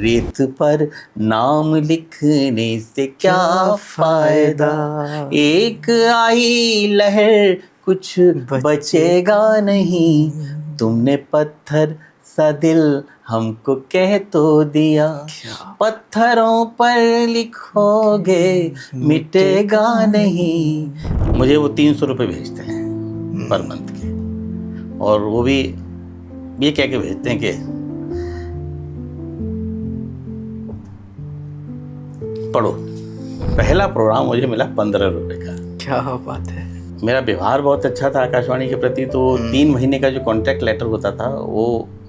रेत पर नाम लिखने से क्या फायदा, एक आई लहर कुछ बचेगा नहीं, तुमने पत्थर सा दिल हमको कह तो दिया, पत्थरों पर लिखोगे मिटेगा नहीं। मुझे वो 300 रुपये भेजते हैं पर मंथ के, और वो भी ये कह के भेजते हैं कि पढ़ो। पहला प्रोग्राम मुझे मिला 15 रुपये का। क्या बात है। मेरा व्यवहार बहुत अच्छा था आकाशवाणी के प्रति, तो 3 महीने का जो कॉन्ट्रैक्ट लेटर होता था वो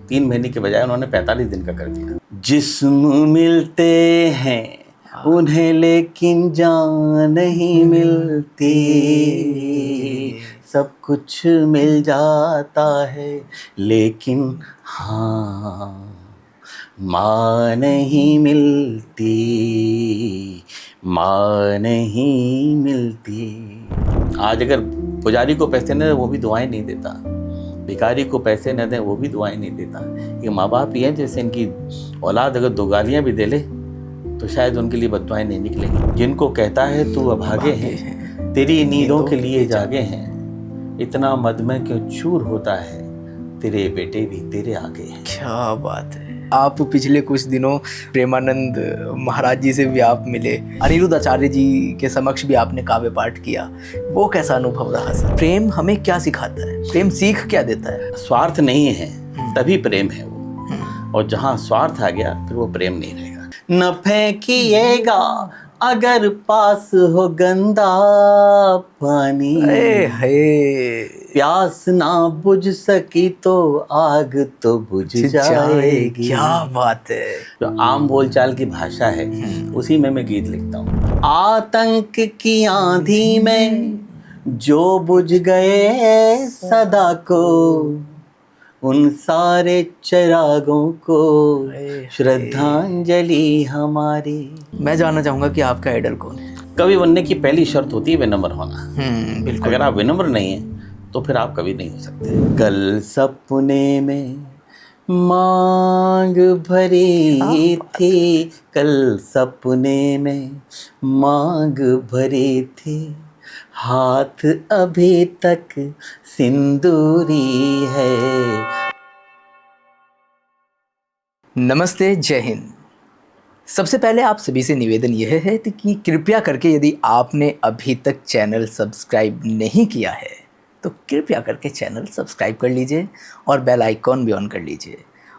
3 महीने के बजाय उन्होंने 45 दिन का कर दिया। जिस्म मिलते हैं उन्हें लेकिन जान नहीं मिलती, सब कुछ मिल जाता है लेकिन हाँ माँ नहीं मिलती, माँ नहीं मिलती। आज अगर पुजारी को पैसे न दें वो भी दुआएं नहीं देता, भिखारी को पैसे न दें वो भी दुआएं नहीं देता। ये माँ बाप ही हैं जैसे इनकी औलाद अगर 2 गालियाँ भी दे ले तो शायद उनके लिए बद्दुआएं नहीं निकलेंगी। जिनको कहता है तू अभागे हैं, तेरी नींदों के लिए जागे हैं, इतना मद में क्यों चूर होता है, तेरे बेटे भी तेरे आगे हैं। क्या बात है। आप पिछले कुछ दिनों प्रेमानंद महाराज जी से भी आप मिले, अनिरुद्ध आचार्य जी के समक्ष भी आपने काव्य पाठ किया, वो कैसा अनुभव रहा सर? प्रेम हमें क्या सिखाता है, प्रेम सीख क्या देता है? स्वार्थ नहीं है तभी प्रेम है वो, और जहाँ स्वार्थ आ गया फिर वो प्रेम नहीं रहेगा। न फेंकिएगा अगर पास हो गंदा पानी, प्यास ना बुझ सकी तो आग तो बुझ जाएगी। क्या बात है। जो आम बोलचाल की भाषा है उसी में मैं गीत लिखता हूँ। आतंक की आंधी में जो बुझ गए सदा को, उन सारे चिरागों को श्रद्धांजलि हमारी। मैं जानना चाहूंगा कि आपका आइडल कौन है? कवि बनने की पहली शर्त होती है विनम्र होना। बिल्कुल। अगर आप विनम्र नहीं हैं तो फिर आप कवि नहीं हो सकते। कल सपने में मांग भरी थी, कल सपने में मांग भरी थी, हाथ अभी तक सिंदूरी है। नमस्ते, जय हिंद। सबसे पहले आप सभी से निवेदन यह है कि कृपया करके यदि आपने अभी तक चैनल सब्सक्राइब नहीं किया है तो कृपया करके चैनल सब्सक्राइब कर लीजिए और बेल आइकॉन भी ऑन कर लीजिए।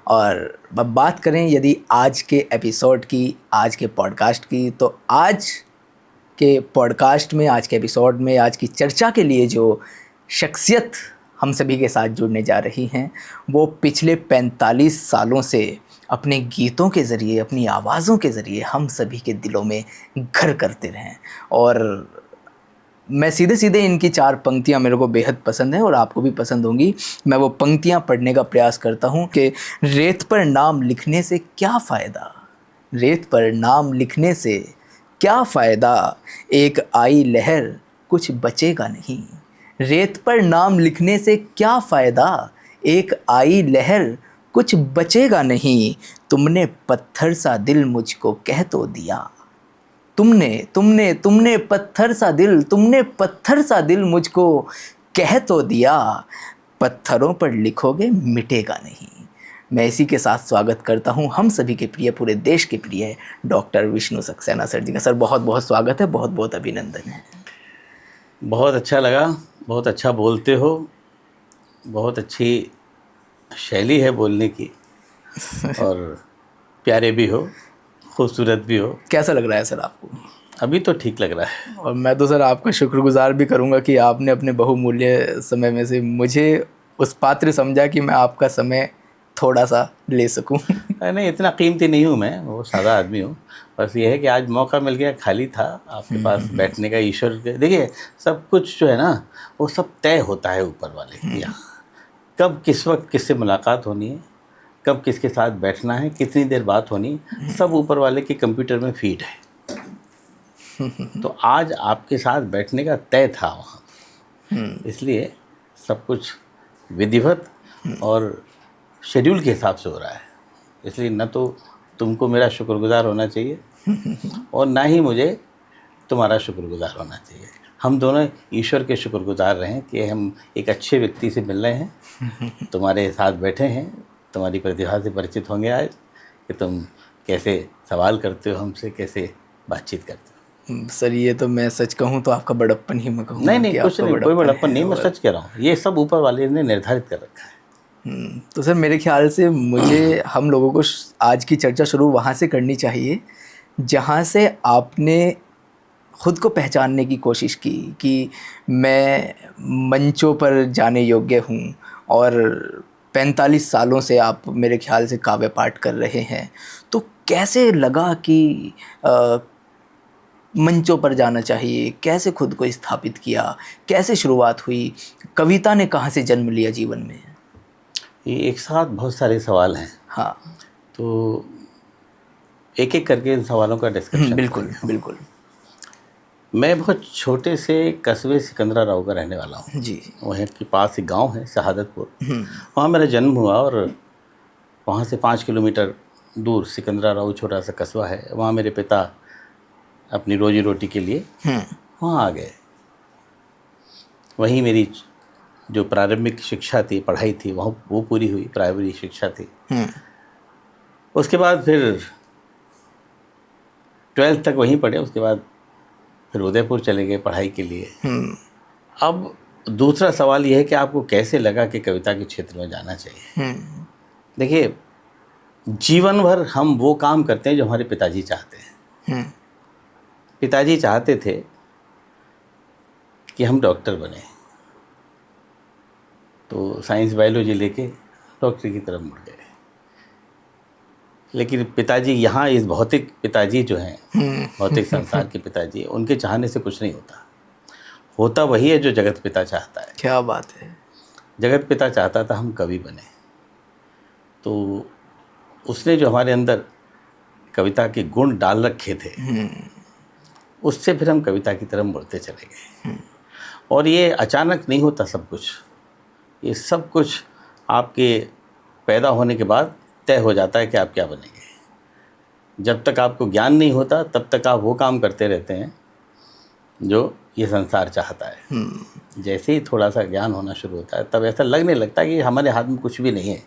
और अब बात करें यदि आज के एपिसोड की, आज के पॉडकास्ट की, तो आज के पॉडकास्ट में, आज के एपिसोड में, आज की चर्चा के लिए जो शख्सियत हम सभी के साथ जुड़ने जा रही हैं वो पिछले 45 सालों से अपने गीतों के ज़रिए, अपनी आवाज़ों के ज़रिए हम सभी के दिलों में घर करते रहें। और मैं सीधे सीधे इनकी 4 पंक्तियां मेरे को बेहद पसंद हैं और आपको भी पसंद होंगी। मैं वो पंक्तियां पढ़ने का प्रयास करता हूं कि रेत पर नाम लिखने से क्या फ़ायदा, रेत पर नाम लिखने से क्या फ़ायदा, एक आई लहर कुछ बचेगा नहीं। रेत पर नाम लिखने से क्या फ़ायदा, एक आई लहर कुछ बचेगा नहीं, तुमने पत्थर सा दिल मुझको कह तो दिया। तुमने तुमने तुमने पत्थर सा दिल, तुमने पत्थर सा दिल मुझको कह तो दिया, पत्थरों पर लिखोगे मिटेगा नहीं। मैं इसी के साथ स्वागत करता हूं हम सभी के प्रिय, पूरे देश के प्रिय डॉक्टर विष्णु सक्सेना सर जी का। सर बहुत बहुत स्वागत है, बहुत बहुत अभिनंदन है। बहुत अच्छा लगा, बहुत अच्छा बोलते हो, बहुत अच्छी शैली है बोलने की, और प्यारे भी हो, खूबसूरत भी हो। कैसा लग रहा है सर आपको? अभी तो ठीक लग रहा है। और मैं तो सर आपका शुक्रगुजार भी करूंगा कि आपने अपने बहुमूल्य समय में से मुझे उस पात्र समझा कि मैं आपका समय थोड़ा सा ले सकूं। नहीं, इतना कीमती नहीं हूँ मैं, वो सादा आदमी हूँ। बस ये है कि आज मौका मिल गया, खाली था आपके पास बैठने का। ईश्वर के देखिए सब कुछ जो है ना वो सब तय होता है ऊपर वाले के यहाँ। कब किस वक्त किससे मुलाकात होनी है, कब किसके साथ बैठना है, कितनी देर बात होनी, सब ऊपर वाले के कंप्यूटर में फीड है। तो आज आपके साथ बैठने का तय था वहाँ, इसलिए सब कुछ विधिवत और शेड्यूल के हिसाब से हो रहा है। इसलिए न तो तुमको मेरा शुक्रगुजार होना चाहिए और ना ही मुझे तुम्हारा शुक्रगुजार होना चाहिए। हम दोनों ईश्वर के शुक्रगुजार रहें कि हम एक अच्छे व्यक्ति से मिल रहे हैं, तुम्हारे साथ बैठे हैं, तुम्हारी प्रतिभा से परिचित होंगे आज कि तुम कैसे सवाल करते हो हमसे, कैसे बातचीत करते हो। सर ये तो मैं सच कहूँ तो आपका बड़प्पन ही मैं कहूँगा। नहीं, कुछ नहीं, कोई बड़प्पन नहीं, मैं सच कह रहा हूँ, ये सब ऊपर वाले ने निर्धारित कर रखा है। तो सर मेरे ख्याल से मुझे हम लोगों को आज की चर्चा शुरू वहाँ से करनी चाहिए जहाँ से आपने खुद को पहचानने की कोशिश की कि मैं मंचों पर जाने योग्य हूँ, और 45 सालों से आप मेरे ख्याल से काव्य पाठ कर रहे हैं। तो कैसे लगा कि मंचों पर जाना चाहिए, कैसे खुद को स्थापित किया, कैसे शुरुआत हुई, कविता ने कहाँ से जन्म लिया जीवन में? ये एक साथ बहुत सारे सवाल हैं। हाँ, तो एक एक करके इन सवालों का डिस्कशन। बिल्कुल बिल्कुल। मैं बहुत छोटे से कस्बे सिकंदरा राव का रहने वाला हूँ जी। वहीं के पास एक गांव है शहादतपुर, वहाँ मेरा जन्म हुआ और वहाँ से 5 किलोमीटर दूर सिकंदरा राव छोटा सा कस्बा है, वहाँ मेरे पिता अपनी रोजी रोटी के लिए वहाँ आ गए। वहीं मेरी जो प्रारंभिक शिक्षा थी, पढ़ाई थी, वहाँ वो पूरी हुई, प्राइमरी शिक्षा थी। उसके बाद फिर 12th तक वहीं पढ़े, उसके बाद फिर उदयपुर चले गए पढ़ाई के लिए। अब दूसरा सवाल यह है कि आपको कैसे लगा कि कविता के क्षेत्र में जाना चाहिए। देखिए, जीवन भर हम वो काम करते हैं जो हमारे पिताजी चाहते हैं। पिताजी चाहते थे कि हम डॉक्टर बने, तो साइंस बायोलॉजी लेके डॉक्टर की तरफ मुड़ गए। लेकिन पिताजी यहाँ इस भौतिक पिताजी जो हैं, भौतिक संसार के पिताजी, उनके चाहने से कुछ नहीं होता वही है जो जगत पिता चाहता है। क्या बात है। जगत पिता चाहता था हम कवि बने, तो उसने जो हमारे अंदर कविता के गुण डाल रखे थे, उससे फिर हम कविता की तरफ मुड़ते चले गए। और ये अचानक नहीं होता सब कुछ, ये सब कुछ आपके पैदा होने के बाद तय हो जाता है कि आप क्या बनेंगे। जब तक आपको ज्ञान नहीं होता तब तक आप वो काम करते रहते हैं जो ये संसार चाहता है। जैसे ही थोड़ा सा ज्ञान होना शुरू होता है तब ऐसा लगने लगता है कि हमारे हाथ में कुछ भी नहीं है,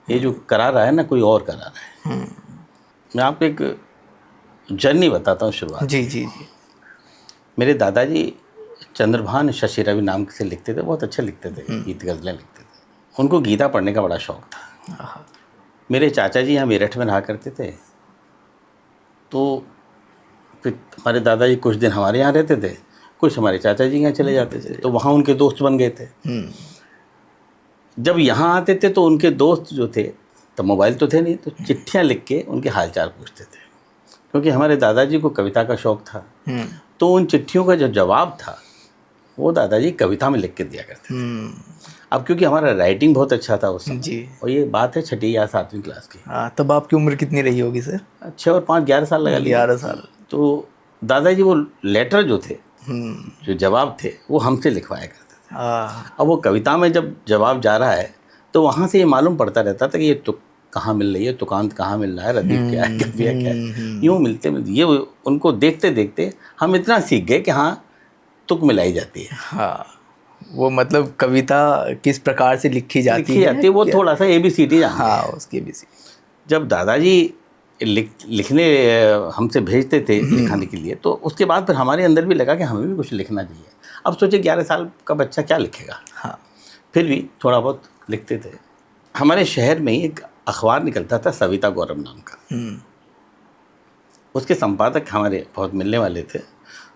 ये जो करा रहा है ना कोई और करा रहा है। मैं आपको एक जर्नी बताता हूँ शुरुआत। जी जी जी। मेरे दादाजी चंद्रभान शशि रवि नाम से लिखते थे, बहुत अच्छे लिखते थे, गीत गज़लें लिखते थे। उनको गीता पढ़ने का बड़ा शौक़ था। मेरे चाचा जी यहाँ मेरठ में रहा करते थे, तो फिर हमारे दादाजी कुछ दिन हमारे यहाँ रहते थे, कुछ हमारे चाचा जी यहाँ चले जाते थे, तो वहाँ उनके दोस्त बन गए थे। जब यहाँ आते थे तो उनके दोस्त जो थे, तब मोबाइल तो थे नहीं, तो चिट्ठियाँ लिख के उनके हालचाल पूछते थे, क्योंकि हमारे दादाजी को कविता का शौक़ था। तो उन चिट्ठियों का जो जवाब था वो दादाजी कविता में लिख के दिया करते थे। अब क्योंकि हमारा राइटिंग बहुत अच्छा था उस समय जी, और ये बात है 6ठी या 7वीं क्लास की। तब आपकी उम्र कितनी रही होगी सर? 6 और 5 11 साल लगा लिया। 11 साल। तो दादाजी वो लेटर जो थे, जो जवाब थे, वो हमसे लिखवाया करते थे। अब वो कविता में जब जवाब जा रहा है तो वहाँ से ये मालूम पड़ता रहता था कि ये तुक कहाँ मिल रही है, तुकांत कहाँ मिल रहा है, रदीफ क्या है, कविया क्या है, यूँ मिलते ये उनको देखते देखते हम इतना सीख गए कि हाँ तुक मिलाई जाती है। हाँ, वो मतलब कविता किस प्रकार से लिखी जाती है वो थोड़ा सा ABCD जानते हैं। हाँ, उसकी ABCD। जब दादाजी लिखने हमसे भेजते थे लिखाने के लिए, तो उसके बाद फिर हमारे अंदर भी लगा कि हमें भी कुछ लिखना चाहिए। अब सोचे 11 साल का बच्चा क्या लिखेगा। हाँ, फिर भी थोड़ा बहुत लिखते थे। हमारे शहर में ही एक अखबार निकलता था सविता गौरव नाम का, उसके संपादक हमारे बहुत मिलने वाले थे,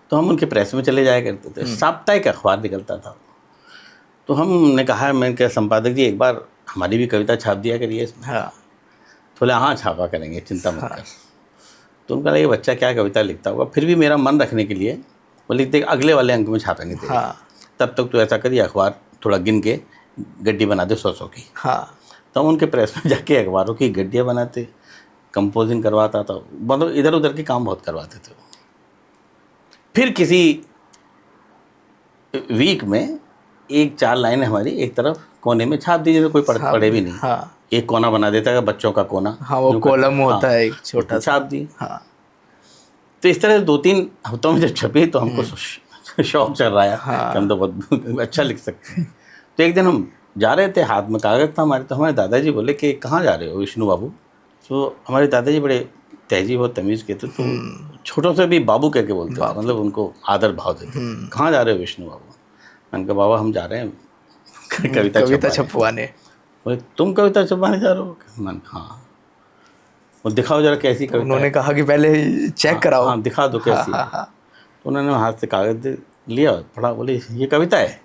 तो हम उनके प्रेस में चले जाया करते थे। साप्ताहिक अखबार निकलता था। तो हमने कहा, मैंने कहा संपादक जी एक बार हमारी भी कविता छाप दिया करिए इसमें। हाँ, बोले हाँ छापा करेंगे, चिंता मत कर। तो उनका लगा ये बच्चा क्या कविता लिखता होगा। फिर भी मेरा मन रखने के लिए वो लिखते अगले वाले अंक में छापेंगे तेरे। हाँ, तब तक तो ऐसा करिए अखबार थोड़ा गिन के गड्डी बना दे 100 की। हाँ, तो हम उनके प्रेस में जाके अखबारों की गड्डियाँ बनाते, कंपोजिंग करवाता था, मतलब इधर उधर के काम बहुत करवाते थे। फिर किसी वीक में 1-4 लाइनें हमारी एक तरफ कोने में छाप दीजिए, तो कोई पढ़े भी नहीं। हाँ एक कोना बना देता है बच्चों का कोना, हाँ, वो यूं करके, कॉलम होता हाँ, है एक छोटा सा। छाप दी। हाँ तो इस तरह 2-3 हफ्तों में जब छपी तो हमको शौक चल रहा है कि हम तो बहुत अच्छा लिख सकते हैं। तो एक दिन हम जा रहे थे, हाथ में कागज़ था हमारे, तो हमारे दादाजी बोले कि कहाँ जा रहे हो विष्णु बाबू। तो हमारे दादाजी बड़े तहजीब और तमीज़ के थे, तो छोटों से भी बाबू कह के बोलते थे, मतलब उनको आदर भाव देते थे। कहाँ जा रहे हो विष्णु बाबू? मैंने कहा बाबा हम जा रहे हैं कविता छपवाने। बोले तुम कविता छपवाने जा रहे हो? मैंने कहा हाँ। वो दिखाओ जरा कैसी तो कविता उन्होंने है। कहा कि पहले चेक हाँ, कराओ। हाँ दिखा दो कैसी है। तो उन्होंने हाथ से कागज़ लिया, पढ़ा, बोले ये कविता है।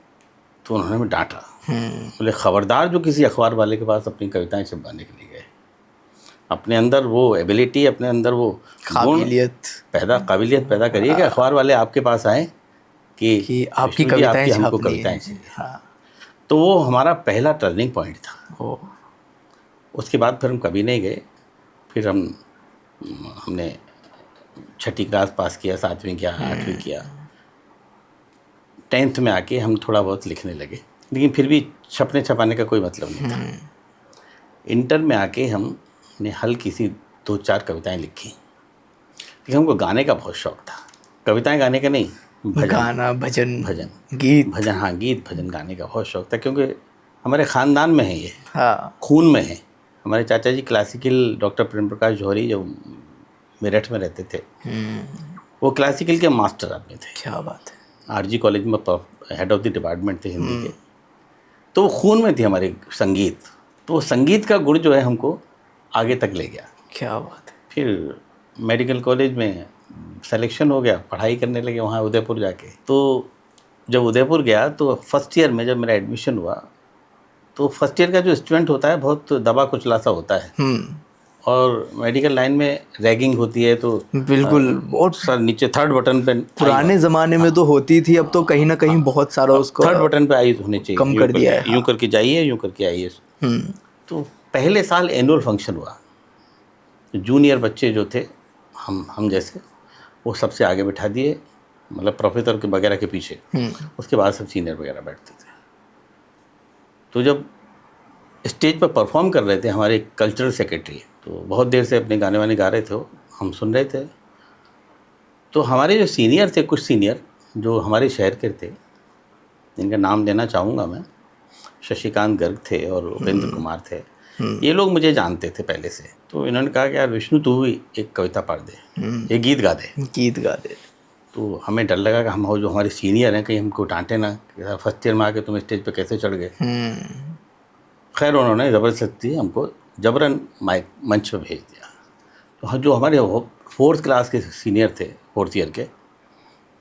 तो उन्होंने हमें डांटा, बोले खबरदार जो किसी अखबार वाले के पास अपनी कविताएं छपवाने के लिए गए। अपने अंदर वो एबिलिटी, अपने अंदर वो गुण काबिलियत पैदा करिए कि अखबार वाले आपके पास आए कि आपकी विष्णु जी आपकी हमको छापनी कविताएं है। चाहिए। हाँ। तो वो हमारा पहला टर्निंग पॉइंट था। ओ, उसके बाद फिर हम कभी नहीं गए। फिर हमने 6ठी क्लास पास किया, 7वीं किया, 8वीं किया, 10th में आके हम थोड़ा बहुत लिखने लगे, लेकिन फिर भी छपने छपाने का कोई मतलब नहीं था। इंटर में आके हमने हल्की सी 2-4 कविताएं लिखी, लेकिन हमको गाने का बहुत शौक था। कविताएं गाने का नहीं, गाना, भजन, भजन, हाँ गीत भजन गाने का बहुत शौक था, क्योंकि हमारे ख़ानदान में है ये, हाँ खून में है। हमारे चाचा जी क्लासिकल, डॉक्टर प्रेम प्रकाश जौहरी जो मेरठ में रहते थे, वो क्लासिकल के मास्टर आदमी थे। क्या बात है। आरजी कॉलेज में हेड ऑफ द डिपार्टमेंट थे हिंदी के। तो वो खून में थी हमारे संगीत। तो वो संगीत का गुण जो है हमको आगे तक ले गया। क्या बात है। फिर मेडिकल कॉलेज में सिलेक्शन हो गया, पढ़ाई करने लगे वहाँ उदयपुर जाके। तो जब उदयपुर गया तो फर्स्ट ईयर में जब मेरा एडमिशन हुआ, तो फर्स्ट ईयर का जो स्टूडेंट होता है बहुत दबा कुचला सा होता है, और मेडिकल लाइन में रैगिंग होती है। तो बिल्कुल, बहुत सर नीचे थर्ड बटन पे पुराने ज़माने में तो होती थी, अब तो कहीं ना कहीं बहुत सारा उसको थर्ड बटन पे आई होने चाहिए, कम कर दिया है। यूँ करके जाइए, यूँ करके आइए। तो पहले साल एनुअल फंक्शन हुआ, जूनियर बच्चे जो थे हम जैसे, वो सबसे आगे बैठा दिए, मतलब प्रोफेसर के वगैरह के पीछे। उसके बाद सब सीनियर वगैरह बैठते थे। तो जब स्टेज पर परफॉर्म कर रहे थे हमारे कल्चरल सेक्रेटरी, तो बहुत देर से अपने गाने वाने गा रहे थे, हम सुन रहे थे। तो हमारे जो सीनियर थे, कुछ सीनियर जो हमारे शहर के थे, जिनका नाम लेना चाहूँगा मैं, शशिकांत गर्ग थे और उपेंद्र कुमार थे, ये लोग मुझे जानते थे पहले से। तो इन्होंने कहा कि यार विष्णु तू भी एक कविता पढ़ दे, एक गीत गा दे। तो हमें डर लगा कि हम जो हमारे सीनियर हैं कहीं हमको डांटे ना, कि फर्स्ट ईयर में आके तुम स्टेज पे कैसे चढ़ गए। खैर उन्होंने ज़बरदस्ती हमको जबरन मंच पर भेज दिया। तो जो हमारे 4th क्लास के सीनियर थे, 4th ईयर के,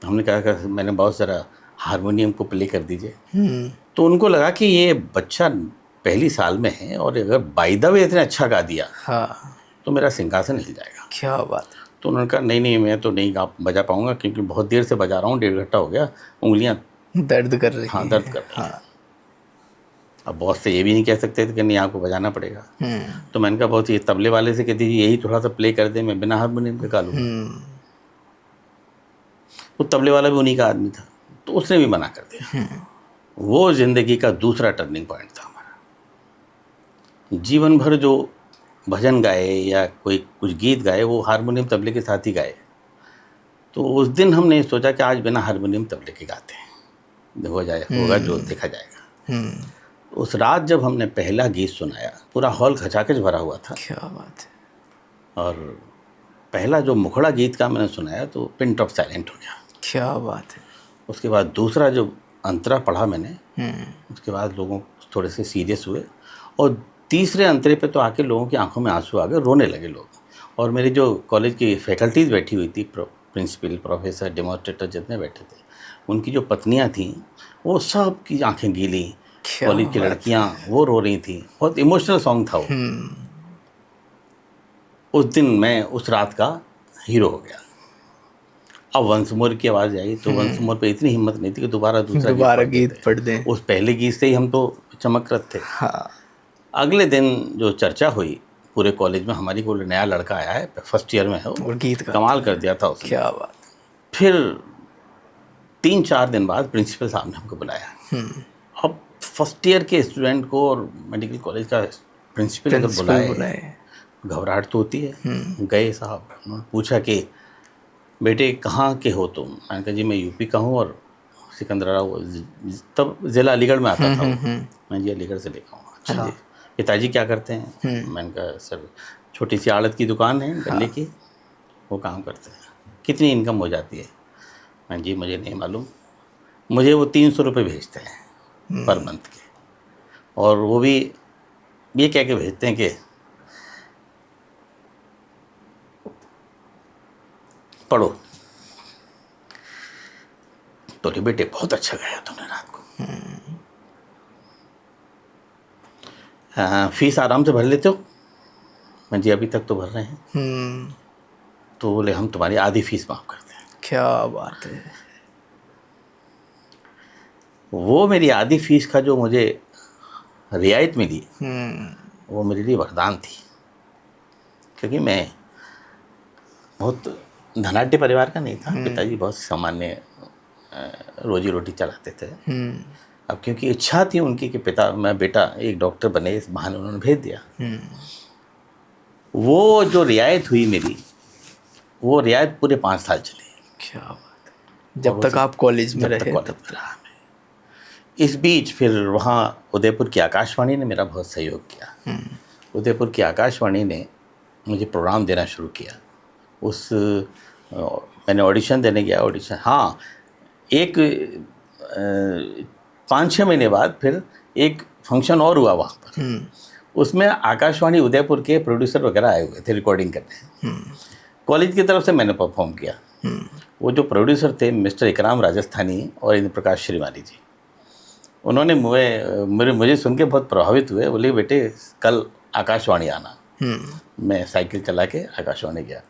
हमने कहा कि मैंने बहुत ज़रा हारमोनियम को प्ले कर दीजिए। तो उनको लगा कि ये बच्चा पहली साल में है और अगर बाय द वे इतना अच्छा गा दिया तो मेरा सिंहासन हिल जाएगा। क्या बात। तो उन्होंने कहा नहीं मैं तो नहीं बजा पाऊँगा, क्योंकि बहुत देर से बजा रहा हूँ, 1.5 घंटा हो गया, उंगलियाँ दर्द कर रही हाँ दर्द कर रही हैं। अब बॉस से ये भी नहीं कह सकते थे कि नहीं आपको बजाना पड़ेगा। तो मैंने कहा बहुत, ये तबले वाले से कह दीजिए यही थोड़ा सा प्ले कर दे, मैं बिना हारमोनियम के गा लूँगा। वो तबले वाला भी उन्हीं का आदमी था, तो उसने भी मना कर दिया। वो ज़िंदगी का दूसरा टर्निंग पॉइंट था हमारा। जीवन भर जो भजन गाए या कोई कुछ गीत गाए, वो हारमोनियम तबले के साथ ही गाए। तो उस दिन हमने सोचा कि आज बिना हारमोनियम तबले के गाते हैं, होगा जो देखा जाएगा। उस रात जब हमने पहला गीत सुनाया, पूरा हॉल खचाखच भरा हुआ था। क्या बात है। और पहला जो मुखड़ा गीत का मैंने सुनाया तो पिन ड्रॉप साइलेंट हो गया। क्या बात है। उसके बाद दूसरा जो अंतरा पढ़ा मैंने, उसके बाद लोगों थोड़े से सीरियस हुए, और तीसरे अंतरे पे तो आके लोगों की आंखों में आंसू आ गए, रोने लगे लोग। और मेरी जो कॉलेज की फैकल्टीज़ बैठी हुई थी, प्रिंसिपल, प्रोफेसर, डेमोन्स्ट्रेटर जितने बैठे थे, उनकी जो पत्नियां थीं वो सब की आंखें गीली, कॉलेज की लड़कियां वो रो रही थी। बहुत इमोशनल सॉन्ग था वो। उस दिन मैं उस रात का हीरो हो गया। अब वंस मोर की आवाज़ आई तो वंस मोर पे इतनी हिम्मत नहीं थी कि दोबारा दूसरा गीत पढ़ दें। उस पहले गीत से ही हम तो चमकरत थे। अगले दिन जो चर्चा हुई पूरे कॉलेज में, हमारी कोई नया लड़का आया है, फर्स्ट ईयर में है, और गीत का कमाल कर दिया था उसने। क्या बात। फिर 3-4 दिन बाद प्रिंसिपल साहब ने हमको बुलाया। अब फर्स्ट ईयर के स्टूडेंट को और मेडिकल कॉलेज का प्रिंसिपल अगर बुलाए, घबराहट तो होती है। गए साहब, उन्होंने पूछा कि बेटे कहाँ के हो तुम? मैंने कहा जी मैं यूपी का हूँ और सिकंदराबाद, वो तब ज़िला अलीगढ़ में आता था वो। मैं जी अलीगढ़ से लेकर हूँ। अच्छा जी, पिताजी क्या करते हैं? मैंने कहा सर छोटी सी आड़त की दुकान है गले की, वो काम करते हैं। कितनी इनकम हो जाती है? मैं जी मुझे नहीं मालूम, मुझे वो 300 रुपये भेजते हैं पर मंथ के, और वो भी ये कह के भेजते हैं कि पढ़ो। तो रे बेटे बहुत अच्छा गाया तुमने रात को। फीस आराम से भर लेते हो? मैं जी अभी तक तो भर रहे हैं। तो बोले हम तुम्हारी आधी फीस माफ़ करते हैं। क्या बात है। वो मेरी आधी फीस का जो मुझे रियायत मिली, वो मेरे लिए वरदान थी, क्योंकि मैं बहुत धनाढ्य परिवार का नहीं था। पिताजी बहुत सामान्य रोजी रोटी चलाते थे। अब क्योंकि इच्छा थी उनकी कि मैं बेटा एक डॉक्टर बने, इस बहाने उन्होंने भेज दिया। वो जो रियायत हुई मेरी, वो रियायत पूरे 5 साल चली। क्या बात है। जब तक आप कॉलेज में रहे तब तक। इस बीच फिर वहाँ उदयपुर की आकाशवाणी ने मेरा बहुत सहयोग किया। उदयपुर की आकाशवाणी ने मुझे प्रोग्राम देना शुरू किया। मैंने ऑडिशन देने गया। ऑडिशन, हाँ, एक 5-6 महीने बाद फिर एक फंक्शन और हुआ वहाँ पर। उसमें आकाशवाणी उदयपुर के प्रोड्यूसर वगैरह आए हुए थे रिकॉर्डिंग करने। कॉलेज की तरफ से मैंने परफॉर्म किया। वो जो प्रोड्यूसर थे मिस्टर इकराम राजस्थानी और इंद्र प्रकाश श्रीमाली जी, उन्होंने मुझे सुन के बहुत प्रभावित हुए। बोले बेटे कल आकाशवाणी आना। मैं साइकिल चला के आकाशवाणी गया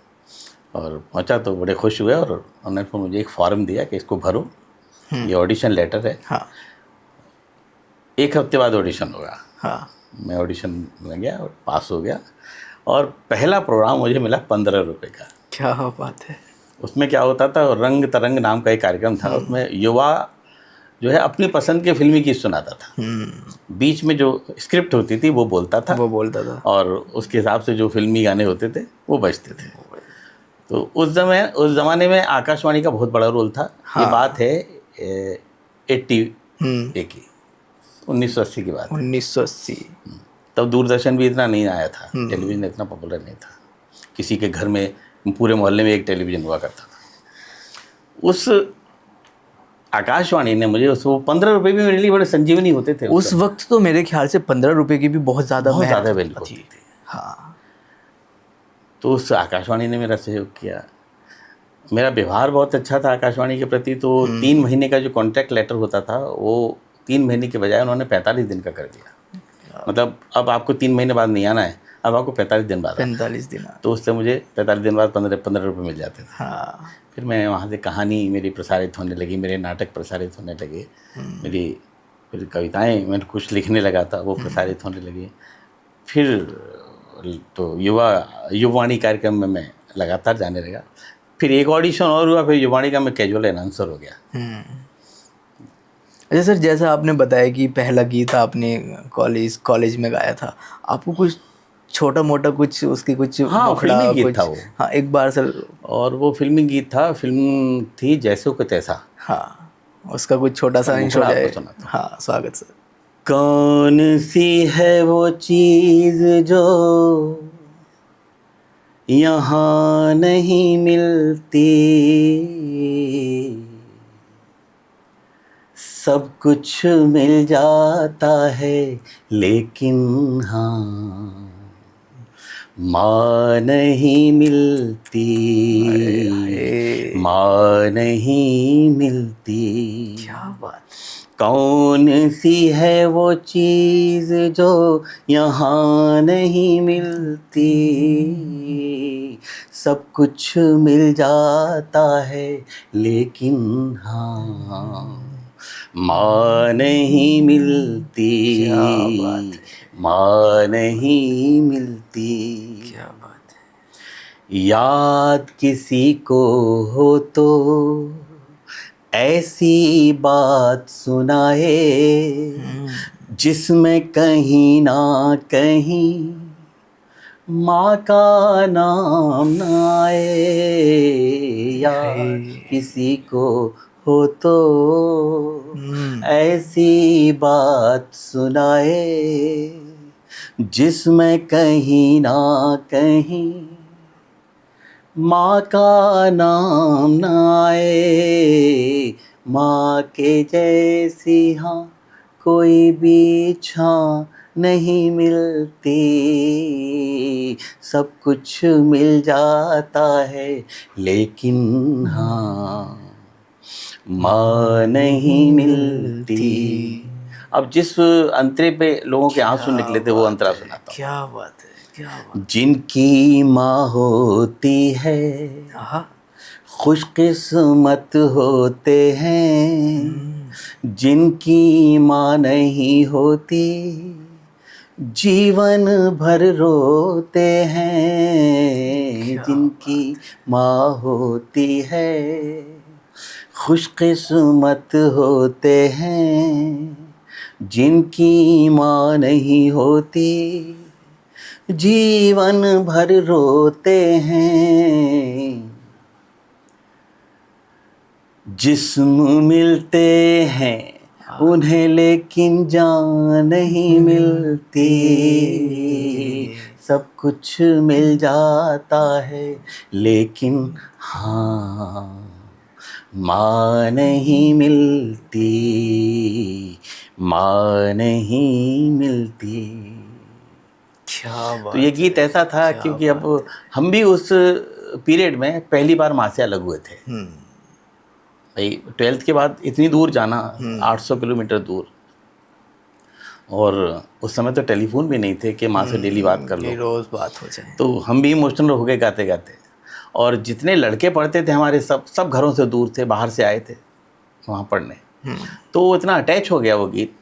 और पहुंचा तो बड़े खुश हुए, और उन्होंने फिर मुझे एक फॉर्म दिया कि इसको भरो, ये ऑडिशन लेटर है। हाँ। 1 हफ्ते बाद ऑडिशन होगा। हाँ। मैं ऑडिशन में गया और पास हो गया, और पहला प्रोग्राम मुझे मिला 15 रुपये का। क्या बात है। उसमें क्या होता था, रंग तरंग नाम का एक कार्यक्रम था। उसमें युवा जो है अपनी पसंद के फिल्मी गीत सुनाता था। बीच में जो स्क्रिप्ट होती थी वो बोलता था, और उसके हिसाब से जो फिल्मी गाने होते थे वो बजते थे। तो उस ज़माने में आकाशवाणी का बहुत बड़ा रोल था। हाँ। ये बात है 80 की 1980 की बात है। 1980। तब दूरदर्शन भी इतना नहीं आया था, टेलीविज़न इतना पॉपुलर नहीं था। किसी के घर में, पूरे मोहल्ले में एक टेलीविज़न हुआ करता था। उस आकाशवाणी ने मुझे उसको 15 रुपये भी मेरे लिए बड़े संजीवनी होते थे। उस वक्त तो मेरे ख्याल से 15 रुपये की भी बहुत ज़्यादा वैल्यू होती थी। हाँ। तो उस आकाशवाणी ने मेरा सहयोग किया। मेरा व्यवहार बहुत अच्छा था आकाशवाणी के प्रति। तो 3 महीने का जो कॉन्ट्रैक्ट लेटर होता था वो 3 महीने के बजाय उन्होंने 45 दिन का कर दिया। मतलब अब आपको 3 महीने बाद नहीं आना है, अब आपको 45 दिन बाद 45 दिन। तो उससे मुझे 45 दिन बाद 15 रुपये मिल जाते थे। हाँ। फिर मैं वहाँ से कहानी मेरी प्रसारित होने लगी, मेरे नाटक प्रसारित होने लगे, मेरी फिर कविताएं मैं कुछ लिखने लगा था, वो प्रसारित होने लगी। फिर तो युवावाणी कार्यक्रम में मैं लगातार जाने लगा। फिर एक ऑडिशन और हुआ, फिर युवावाणी का मैं कैजुअल अनाउंसर हो गया। अच्छा सर, जैसा आपने बताया कि पहला गीत आपने कॉलेज में गाया था, आपको कुछ छोटा मोटा कुछ उसकी कुछ फिल्मी गीत था वो। हाँ, एक बार सर। और वो फिल्मी गीत था, फिल्म थी जैसो को तैसा। हाँ, उसका कुछ छोटा सा अंश हो जाए। हाँ, स्वागत सर। कौन सी है वो चीज़ जो यहाँ नहीं मिलती, सब कुछ मिल जाता है लेकिन हाँ माँ नहीं मिलती, माँ नहीं मिलती। क्या बात। कौन सी है वो चीज़ जो यहाँ नहीं मिलती, सब कुछ मिल जाता है लेकिन हाँ माँ नहीं मिलती, माँ नहीं मिलती। क्या बात है। याद किसी को हो तो ऐसी बात सुनाए, जिसमें कहीं ना कहीं माँ का नाम न आए, या किसी को हो तो ऐसी बात सुनाए, जिसमें कहीं ना कहीं माँ का नाम न आए, माँ के जैसी हाँ कोई भी छाँ नहीं मिलती, सब कुछ मिल जाता है लेकिन हाँ माँ नहीं मिलती। अब जिस अंतरे पे लोगों के आंसू निकले थे वो अंतरा सुनाता हूँ। क्या बात है, क्या बात। जिनकी माँ होती है खुशकिस्मत होते हैं, जिनकी माँ नहीं होती जीवन भर रोते हैं, जिनकी माँ होती है खुशकिस्मत होते हैं, जिनकी माँ नहीं होती जीवन भर रोते हैं। जिस्म मिलते हैं उन्हें लेकिन जान नहीं मिलती, सब कुछ मिल जाता है लेकिन हाँ माँ नहीं मिलती, माँ नहीं मिलती। क्या बात। तो ये गीत ऐसा था क्योंकि अब हम भी उस पीरियड में पहली बार माँ से अलग हुए थे। भाई 12th के बाद इतनी दूर जाना, 800 किलोमीटर दूर, और उस समय तो टेलीफोन भी नहीं थे कि माँ से डेली बात कर लो, रोज़ बात हो जाए। तो हम भी इमोशनल हो गए गाते गाते। और जितने लड़के पढ़ते थे हमारे सब घरों से दूर थे, बाहर से आए थे वहाँ पढ़ने, तो वो इतना अटैच हो गया वो गीत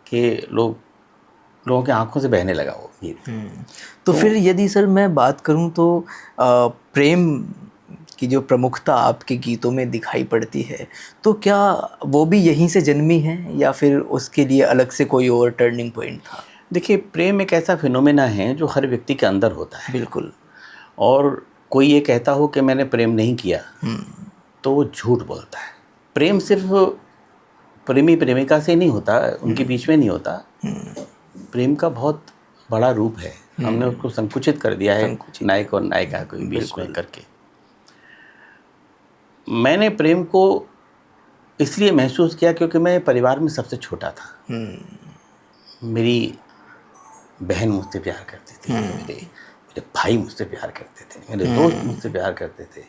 कि लोगों की आंखों से बहने लगा वो गीत। तो फिर यदि सर मैं बात करूं तो प्रेम की जो प्रमुखता आपके गीतों में दिखाई पड़ती है, तो क्या वो भी यहीं से जन्मी है या फिर उसके लिए अलग से कोई और टर्निंग पॉइंट था? देखिए, प्रेम एक ऐसा फिनोमेना है जो हर व्यक्ति के अंदर होता है। बिल्कुल। और कोई ये कहता हो कि मैंने प्रेम नहीं किया तो वो झूठ बोलता है। प्रेम सिर्फ प्रेमी प्रेमिका से नहीं होता, उनके बीच में नहीं होता। प्रेम का बहुत बड़ा रूप है, हमने उसको संकुचित कर दिया है नायक और नायिका को बीच में करके। मैंने प्रेम को इसलिए महसूस किया क्योंकि मैं परिवार में सबसे छोटा था। मेरी बहन मुझसे प्यार करती थी, मेरे भाई मुझसे प्यार करते थे, मेरे दोस्त मुझसे प्यार करते थे,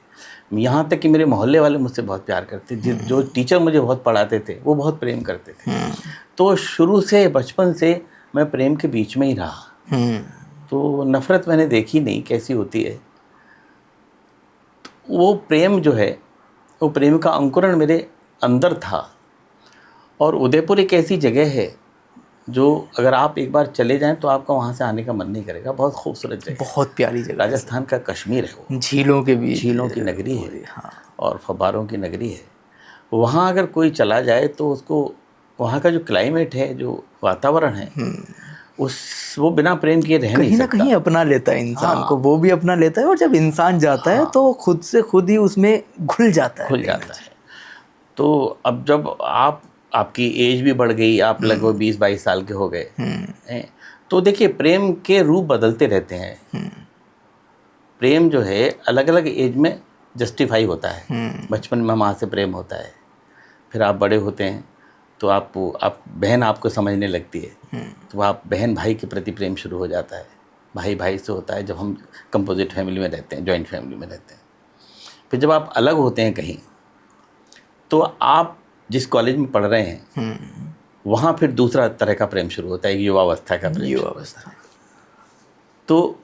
यहाँ तक कि मेरे मोहल्ले वाले मुझसे बहुत प्यार करते थे। जो टीचर मुझे बहुत पढ़ाते थे वो बहुत प्रेम करते थे। तो शुरू से, बचपन से मैं प्रेम के बीच में ही रहा। तो नफ़रत मैंने देखी नहीं कैसी होती है। तो वो प्रेम जो है, वो प्रेम का अंकुरण मेरे अंदर था। और उदयपुर एक ऐसी जगह है जो अगर आप एक बार चले जाएं तो आपका वहाँ से आने का मन नहीं करेगा। बहुत खूबसूरत जगह, बहुत प्यारी जगह, राजस्थान का कश्मीर है वो, झीलों के बीच, झीलों की नगरी है और फव्वारों की नगरी है। वहाँ अगर कोई चला जाए तो उसको वहाँ का जो क्लाइमेट है, जो वातावरण है, वो बिना प्रेम किए रह नहीं सकता। कहीं ना कहीं अपना लेता है इंसान को, वो भी अपना लेता है। और जब इंसान जाता है तो खुद से खुद ही उसमें घुल जाता है। तो अब जब आपकी एज भी बढ़ गई, आप लगभग 20-22 साल के हो गए, तो देखिए प्रेम के रूप बदलते रहते हैं। प्रेम जो है अलग अलग एज में जस्टिफाई होता है। बचपन में माँ से प्रेम होता है, फिर आप बड़े होते हैं तो आप बहन आपको समझने लगती है, तो आप बहन भाई के प्रति प्रेम शुरू हो जाता है। भाई भाई से होता है जब हम कंपोजिट फैमिली में रहते हैं, जॉइंट फैमिली में रहते हैं। फिर जब आप अलग होते हैं कहीं, तो आप जिस कॉलेज में पढ़ रहे हैं वहाँ फिर दूसरा तरह का प्रेम शुरू होता है, युवावस्था का प्रेम। युवावस्था। तो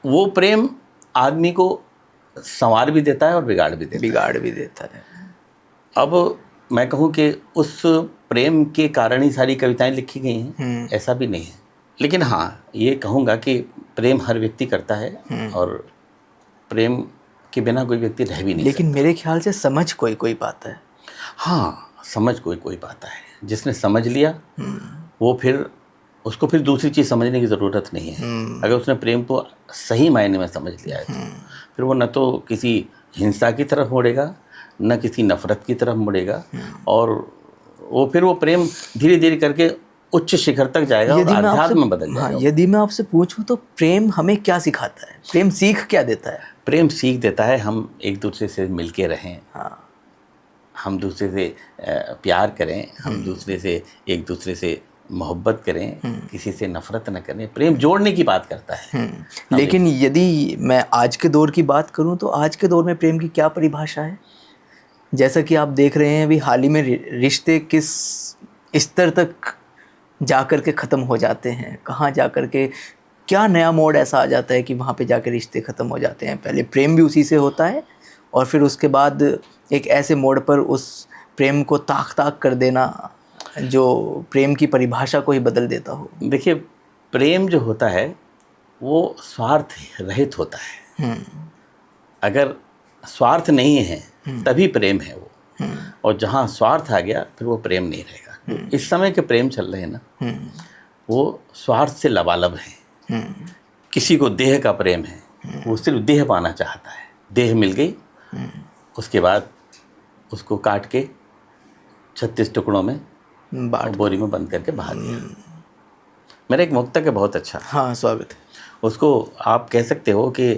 वो प्रेम आदमी को संवार भी देता है और बिगाड़ भी देता है। अब मैं कहूँ कि उस प्रेम के कारण ही सारी कविताएं लिखी गई हैं, ऐसा भी नहीं है। लेकिन हाँ, ये कहूँगा कि प्रेम हर व्यक्ति करता है और प्रेम के बिना कोई व्यक्ति रह भी नहीं सकता। लेकिन मेरे ख्याल से समझ कोई कोई पाता है। हाँ, समझ कोई कोई पाता है। जिसने समझ लिया वो फिर उसको फिर दूसरी चीज़ समझने की ज़रूरत नहीं है। अगर उसने प्रेम को सही मायने में समझ लिया है तो फिर वो न तो किसी हिंसा की तरफ मुड़ेगा, न किसी नफ़रत की तरफ मुड़ेगा, और वो प्रेम धीरे धीरे करके उच्च शिखर तक जाएगा और आध्यात्म में बदल जाएगा। यदि मैं आपसे पूछूं तो प्रेम हमें क्या सिखाता है? प्रेम सीख क्या देता है? प्रेम सीख देता है हम एक दूसरे से मिल के रहें, हाँ, हम दूसरे से प्यार करें, हम दूसरे से एक दूसरे से मोहब्बत करें, किसी से नफरत न करें। प्रेम जोड़ने की बात करता है। लेकिन यदि मैं आज के दौर की बात करूं तो आज के दौर में प्रेम की क्या परिभाषा है? जैसा कि आप देख रहे हैं अभी हाल ही में रिश्ते किस स्तर तक जाकर के ख़त्म हो जाते हैं, कहाँ जाकर के क्या नया मोड़ ऐसा आ जाता है कि वहाँ पे जाकर रिश्ते ख़त्म हो जाते हैं। पहले प्रेम भी उसी से होता है और फिर उसके बाद एक ऐसे मोड़ पर उस प्रेम को ताक कर देना जो प्रेम की परिभाषा को ही बदल देता हो। देखिए, प्रेम जो होता है वो स्वार्थ रहित होता है। अगर स्वार्थ नहीं है तभी प्रेम है वो, और जहाँ स्वार्थ आ गया फिर वो प्रेम नहीं रहेगा। इस समय के प्रेम चल रहे हैं ना, वो स्वार्थ से लबालब हैं। किसी को देह का प्रेम है, वो सिर्फ देह पाना चाहता है। देह मिल गई, उसके बाद उसको काट के 36 टुकड़ों में बोरी में बंद करके बहा दिया। मेरा एक मुक्तक है बहुत अच्छा, हाँ स्वागत है। उसको आप कह सकते हो कि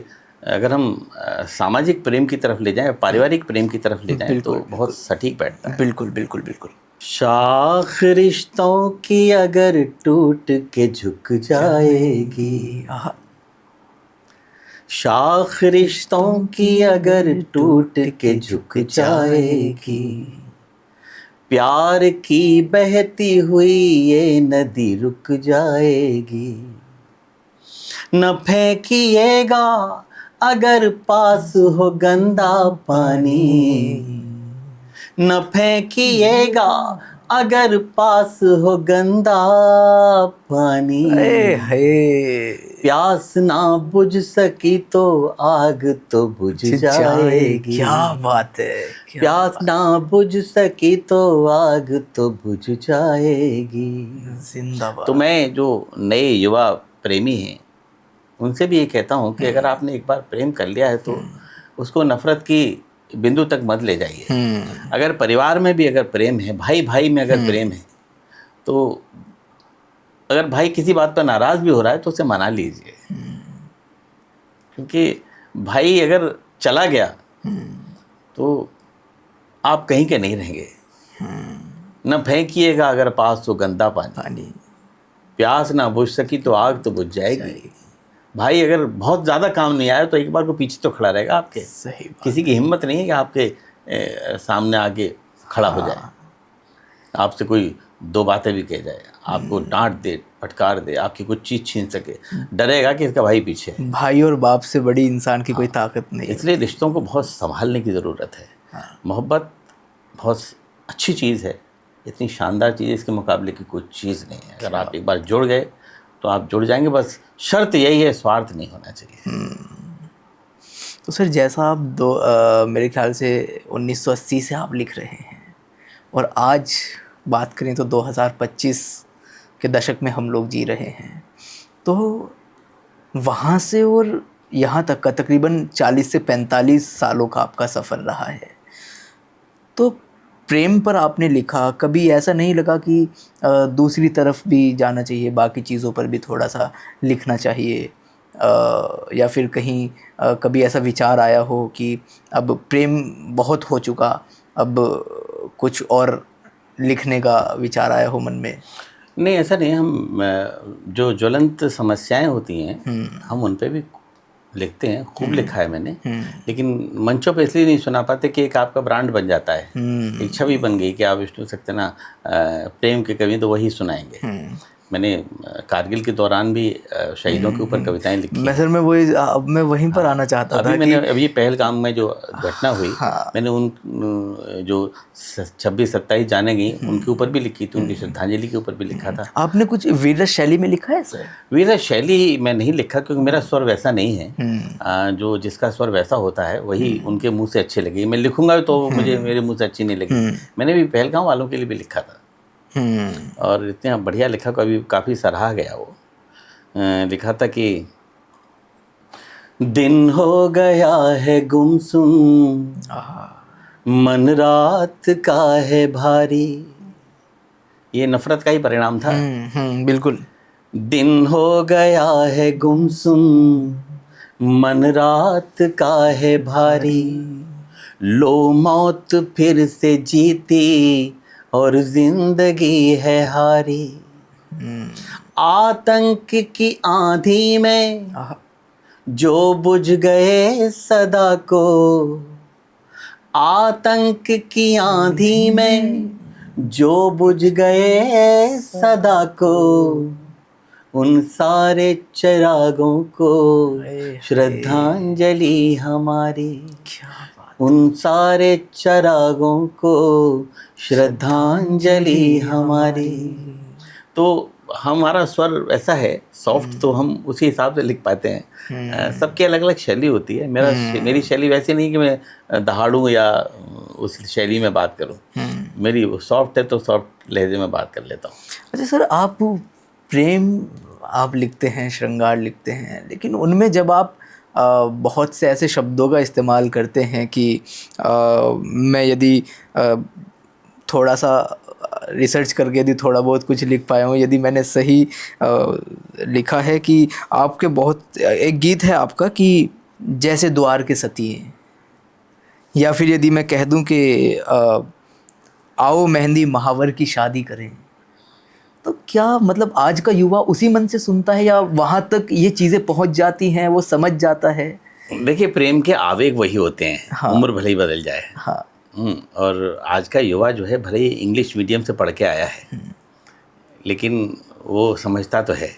अगर हम सामाजिक प्रेम की तरफ ले जाएं, पारिवारिक प्रेम की तरफ ले जाएं तो बहुत सटीक बैठता है। बिल्कुल बिल्कुल बिल्कुल। शाख रिश्तों की अगर टूट के झुक जाएगी, शाख रिश्तों की अगर टूट के झुक जाएगी, प्यार की बहती हुई ये नदी रुक जाएगी। न फेंकिएगा अगर पास हो गंदा पानी, न फेंकिएगा अगर पास हो गंदा पानी। प्यास ना बुझ सकी तो आग तो बुझ जाएगी। क्या बात है, प्यास ना बुझ सकी तो आग तो बुझ जाएगी। जिंदाबाद। तो मैं जो नए युवा प्रेमी हैं उनसे भी ये कहता हूँ कि अगर आपने एक बार प्रेम कर लिया है तो उसको नफरत की बिंदु तक मत ले जाइए। अगर परिवार में भी अगर प्रेम है, भाई भाई में अगर प्रेम है, तो अगर भाई किसी बात पर नाराज़ भी हो रहा है तो उसे मना लीजिए, क्योंकि भाई अगर चला गया तो आप कहीं के नहीं रहेंगे। न फेंकिएगा अगर पास हो गंदा पानी, प्यास ना बुझ सकी तो आग तो बुझ जाएगी। भाई अगर बहुत ज़्यादा काम नहीं आया तो एक बार को पीछे तो खड़ा रहेगा आपके। सही बात। किसी की हिम्मत नहीं है कि आपके सामने आके खड़ा हो जाए, आपसे कोई दो बातें भी कह जाए, आपको डांट दे, फटकार दे, आपकी कुछ चीज़ छीन सके, डरेगा कि इसका भाई पीछे है। भाई और बाप से बड़ी इंसान की कोई ताकत नहीं। इसलिए रिश्तों को बहुत संभालने की ज़रूरत है। मोहब्बत बहुत अच्छी चीज़ है, इतनी शानदार चीज़ है, इसके मुकाबले की कोई चीज़ नहीं है। अगर आप एक बार जुड़ गए तो आप जुड़ जाएंगे, बस शर्त यही है स्वार्थ नहीं होना चाहिए। तो सर जैसा आप मेरे ख्याल से 1980 से आप लिख रहे हैं और आज बात करें तो 2025 के दशक में हम लोग जी रहे हैं, तो वहाँ से और यहाँ तक का तकरीबन 40 से 45 सालों का आपका सफ़र रहा है। तो प्रेम पर आपने लिखा, कभी ऐसा नहीं लगा कि दूसरी तरफ भी जाना चाहिए, बाकी चीज़ों पर भी थोड़ा सा लिखना चाहिए, या फिर कहीं कभी ऐसा विचार आया हो कि अब प्रेम बहुत हो चुका, अब कुछ और लिखने का विचार आया हो मन में? नहीं, ऐसा नहीं। हम जो ज्वलंत समस्याएं होती हैं हम उन पे भी लिखते हैं, खूब लिखा है मैंने, लेकिन मंचों पे इसलिए नहीं सुना पाते कि एक आपका ब्रांड बन जाता है, एक छवि बन गई कि आप विष्णु सक्सेना प्रेम के कवि तो वही सुनाएंगे। मैंने कारगिल के दौरान भी शहीदों के ऊपर कविताएं लिखी। मैं वहीं पर आना चाहता था। मैंने अभी पहलगाम में जो घटना हुई, मैंने उन जो 26-27 जाने गई उनके ऊपर भी लिखी थी, उनकी श्रद्धांजलि के ऊपर भी लिखा था। आपने कुछ वीररस शैली में लिखा है सर? वीररस शैली मैं नहीं लिखा क्योंकि मेरा स्वर वैसा नहीं है। जो जिसका स्वर वैसा होता है वही उनके मुँह से अच्छे लगे। मैं लिखूंगा तो मुझे मेरे मुँह से अच्छी नहीं लगी। मैंने भी पहलगाम वालों के लिए भी लिखा था। और इतना बढ़िया लिखा, कभी काफ़ी सराहा गया वो। लिखा था कि दिन हो गया है गुमसुम, मन रात का है भारी। ये नफरत का ही परिणाम था। बिल्कुल। दिन हो गया है गुमसुम, मन रात का है भारी। लो मौत फिर से जीती और जिंदगी है हारी। आतंक की आंधी में जो बुझ गए सदा को, आतंक की आंधी में जो बुझ गए सदा को, उन सारे चिरागों को श्रद्धांजलि हमारी। उन सारे चिरागों को श्रद्धांजलि हमारी। तो हमारा स्वर ऐसा है सॉफ्ट, तो हम उसी हिसाब से लिख पाते हैं। सबकी अलग अलग शैली होती है। मेरी शैली वैसी नहीं कि मैं दहाड़ूं या उस शैली में बात करूं। मेरी सॉफ्ट है तो सॉफ्ट लहजे में बात कर लेता हूँ। अच्छा सर, आप प्रेम आप लिखते हैं, श्रृंगार लिखते हैं, लेकिन उनमें जब आप बहुत से ऐसे शब्दों का इस्तेमाल करते हैं कि मैं यदि थोड़ा सा रिसर्च करके यदि थोड़ा बहुत कुछ लिख पाया हूँ, यदि मैंने सही लिखा है कि आपके बहुत एक गीत है आपका कि जैसे द्वार के सती हैं, या फिर यदि मैं कह दूँ कि आओ मेहंदी महावर की शादी करें, तो क्या मतलब आज का युवा उसी मन से सुनता है या वहाँ तक ये चीज़ें पहुँच जाती हैं, वो समझ जाता है? देखिए, प्रेम के आवेग वही होते हैं। हाँ। उम्र भले ही बदल जाए। हाँ। और आज का युवा जो है भले ही इंग्लिश मीडियम से पढ़ के आया है, लेकिन वो समझता तो है।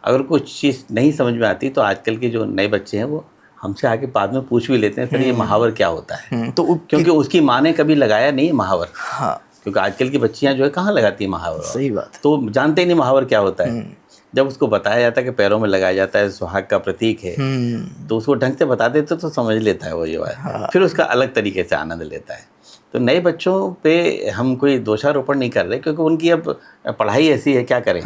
अगर कुछ चीज़ नहीं समझ में आती तो आजकल के जो नए बच्चे हैं वो हमसे आके बाद में पूछ भी लेते हैं, सर ये महावर क्या होता है? तो क्योंकि उसकी माँ ने कभी लगाया नहीं महावर। हाँ, क्योंकि आजकल की बच्चियां जो है कहाँ लगाती है महावर। सही बात है। तो जानते ही नहीं महावर क्या होता है। जब उसको बताया जाता है कि पैरों में लगाया जाता है, सुहाग का प्रतीक है, तो उसको ढंग से बता देते तो समझ लेता है वो ये बात। हाँ। फिर उसका अलग तरीके से आनंद लेता है। तो नए बच्चों पे हम कोई दोषारोपण नहीं कर रहे, क्योंकि उनकी अब पढ़ाई ऐसी है, क्या करें।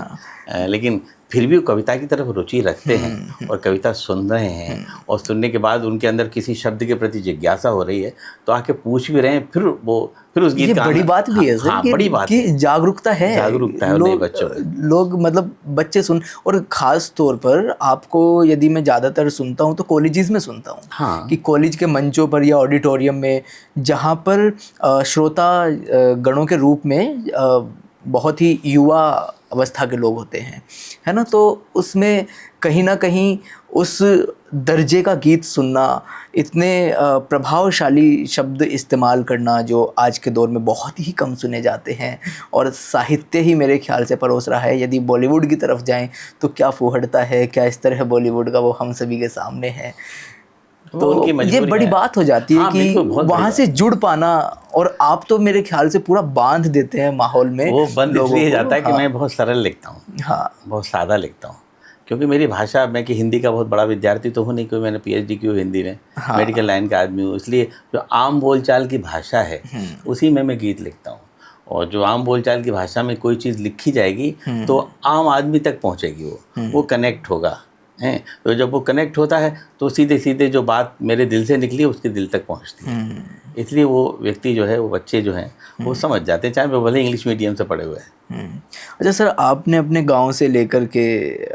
लेकिन फिर भी वो कविता की तरफ रुचि रखते हैं और कविता सुन रहे हैं, और सुनने के बाद उनके अंदर किसी शब्द के प्रति जिज्ञासा हो रही है तो आके पूछ भी रहे हैं, फिर उस गीत का बड़ी बात भी है सर। हाँ, कि, बड़ी बात कि है। जागरूकता है नए बच्चों में। लोग मतलब बच्चे सुन, और ख़ास तौर पर आपको यदि मैं ज़्यादातर सुनता हूँ तो कॉलेजेस में सुनता हूँ। हाँ। कि कॉलेज के मंचों पर या ऑडिटोरियम में, जहाँ पर श्रोता गणों के रूप में बहुत ही युवा अवस्था के लोग होते हैं, है ना, तो उसमें कहीं ना कहीं उस दर्जे का गीत सुनना, इतने प्रभावशाली शब्द इस्तेमाल करना जो आज के दौर में बहुत ही कम सुने जाते हैं, और साहित्य ही मेरे ख्याल से परोस रहा है। यदि बॉलीवुड की तरफ जाएं तो क्या फूहड़ता है, क्या इस तरह बॉलीवुड का वो हम सभी के सामने है। तो ये बड़ी बात हो जाती है। हाँ, कि वहाँ से जुड़ पाना, और आप तो मेरे ख्याल से पूरा बांध देते हैं माहौल में। वो बंद इसलिए जाता है कि हाँ। मैं बहुत सरल लिखता हूँ। हाँ, बहुत सादा लिखता हूँ, क्योंकि मेरी भाषा, मैं कि हिंदी का बहुत बड़ा विद्यार्थी तो हूँ नहीं, क्योंकि मैंने PhD की हुई हिंदी में। हाँ। मेडिकल लाइन का आदमी हूँ, इसलिए जो आम बोलचाल की भाषा है उसी में मैं गीत लिखता हूँ। और जो आम बोलचाल की भाषा में कोई चीज़ लिखी जाएगी तो आम आदमी तक पहुँचेगी, वो कनेक्ट होगा हैं। तो जब वो कनेक्ट होता है तो सीधे सीधे जो बात मेरे दिल से निकली उसके दिल तक पहुँचती है। इसलिए वो व्यक्ति जो है, वो बच्चे जो हैं वो समझ जाते हैं, चाहे वो भले इंग्लिश मीडियम से पढ़े हुए हैं। अच्छा सर, आपने अपने गांव से लेकर के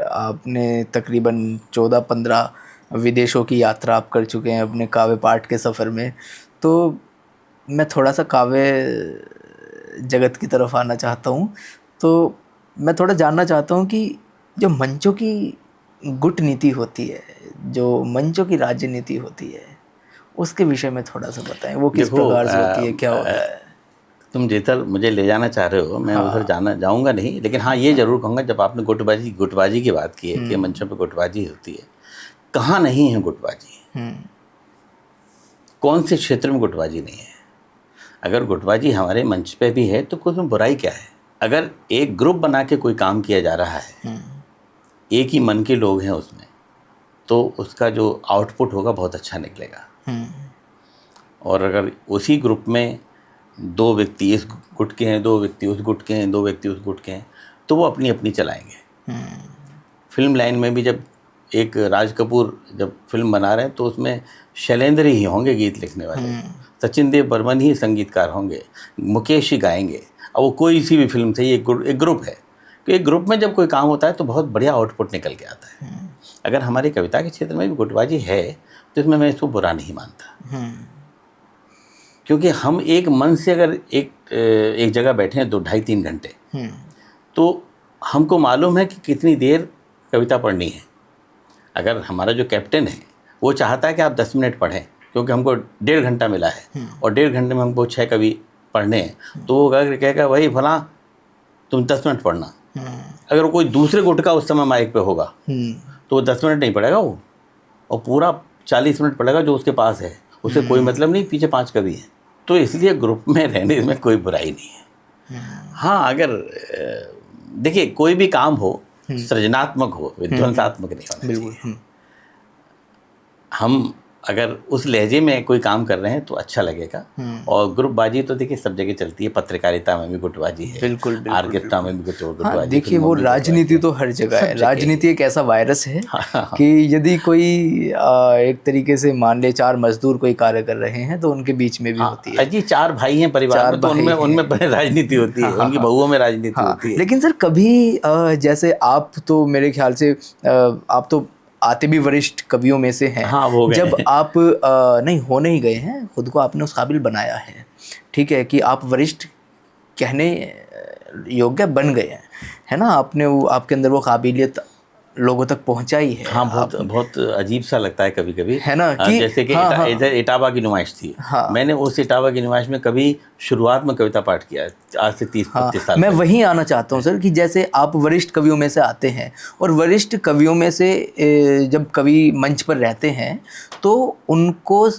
आपने तकरीबन 14-15 विदेशों की यात्रा आप कर चुके हैं अपने काव्य पाठ के सफ़र में। तो मैं थोड़ा सा काव्य जगत की तरफ आना चाहता हूँ। तो मैं थोड़ा जानना चाहता हूँ कि जो मंचों की गुट नीति होती है, जो मंचों की राजनीति होती है, उसके विषय में थोड़ा सा बताएं। वो किस प्रकार से होती है, क्या होता है? तुम जिधर मुझे ले जाना चाह रहे हो, मैं उधर जाऊंगा नहीं, लेकिन हाँ ये जरूर कहूँगा, जब आपने गुटबाजी की बात की है कि मंचों पे गुटबाजी होती है, कहाँ नहीं है गुटबाजी? कौन से क्षेत्र में गुटबाजी नहीं है? अगर गुटबाजी हमारे मंच पे भी है तो कुछ में बुराई क्या है? अगर एक ग्रुप बना के कोई काम किया जा रहा है, एक ही मन के लोग हैं उसमें, तो उसका जो आउटपुट होगा बहुत अच्छा निकलेगा। और अगर उसी ग्रुप में दो व्यक्ति इस गुट के हैं, दो व्यक्ति उस गुट के हैं, दो व्यक्ति उस गुट के हैं, तो वो अपनी अपनी चलाएंगे। फिल्म लाइन में भी जब एक राज कपूर जब फिल्म बना रहे हैं तो उसमें शैलेंद्र ही होंगे गीत लिखने वाले, सचिन देव बर्मन ही संगीतकार होंगे, मुकेश ही गाएंगे। अब वो कोई सी भी फिल्म से एक ग्रुप है, तो एक ग्रुप में जब कोई काम होता है तो बहुत बढ़िया आउटपुट निकल के आता है। अगर हमारी कविता के क्षेत्र में भी गुटबाजी है तो इसमें मैं इसको बुरा नहीं मानता, क्योंकि हम एक मन से अगर एक जगह बैठे हैं 2-2.5-3 घंटे, तो हमको मालूम है कि कितनी देर कविता पढ़नी है। अगर हमारा जो कैप्टन है वो चाहता है कि आप 10 मिनट पढ़ें, क्योंकि हमको 1.5 घंटा मिला है और 1.5 घंटे में हमको 6 कवि पढ़ने हैं, तो वो अगर कहेगा वही फला तुम 10 मिनट पढ़ना, अगर कोई दूसरे गुट का उस समय माइक पे होगा तो वो 10 मिनट नहीं पढ़ेगा, वो और पूरा 40 मिनट पढ़ेगा जो उसके पास है। उसे कोई मतलब नहीं, पीछे 5 कवि हैं। तो इसलिए ग्रुप में रहने में कोई बुराई नहीं है। हाँ, अगर देखिए कोई भी काम हो सृजनात्मक हो, विध्वंसात्मक नहीं होना चाहिए। हम अगर उस लहजे में कोई काम कर रहे हैं तो अच्छा लगेगा। और ग्रुपबाजी तो देखिए सब जगह चलती है, पत्रकारिता में भी गुटबाजी है, बिल्कुल ऑर्केस्ट्रा में भी गुटबाजी। हाँ, देखिए वो राजनीति तो हर जगह है। राजनीति एक ऐसा वायरस है कि यदि कोई एक तरीके से मान ले 4 मजदूर कोई कार्य कर रहे हैं तो उनके बीच में भी होती है। जी 4 भाई हैं परिवार में, तो उनमें राजनीति होती है, उनकी बहुओं में राजनीति होती है। लेकिन सर कभी जैसे आप तो मेरे ख्याल से आप तो आते भी वरिष्ठ कवियों में से हैं। हाँ, वो गए जब हैं। आप नहीं हो नहीं गए हैं, खुद को आपने उस काबिल बनाया है, ठीक है, कि आप वरिष्ठ कहने योग्य बन गए हैं, है ना, आपने वो आपके अंदर वो काबिलियत लोगों तक पहुंचाई है। हाँ, बहुत अजीब सा लगता है कभी कभी, है ना, कि जैसे कि इधर इटावा की नुमाइश थी। मैंने उस इटावा की नुमाइश में कभी शुरुआत में कविता पाठ किया आज से 30-35 साल मैं वहीं आना चाहता हूँ सर, कि जैसे आप वरिष्ठ कवियों में से आते हैं और वरिष्ठ कवियों में से जब कवि मंच पर रहते हैं तो उनको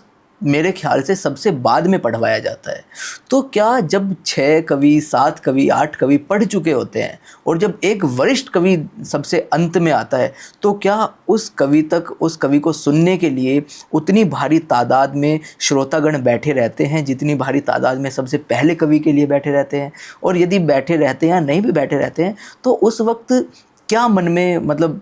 मेरे ख्याल से सबसे बाद में पढ़वाया जाता है। तो क्या जब 6 कवि 7 कवि 8 कवि पढ़ चुके होते हैं और जब एक वरिष्ठ कवि सबसे अंत में आता है, तो क्या उस कवि तक, उस कवि को सुनने के लिए उतनी भारी तादाद में श्रोतागण बैठे रहते हैं जितनी भारी तादाद में सबसे पहले कवि के लिए बैठे रहते हैं? और यदि बैठे रहते हैं या नहीं भी बैठे रहते हैं तो उस वक्त क्या मन में मतलब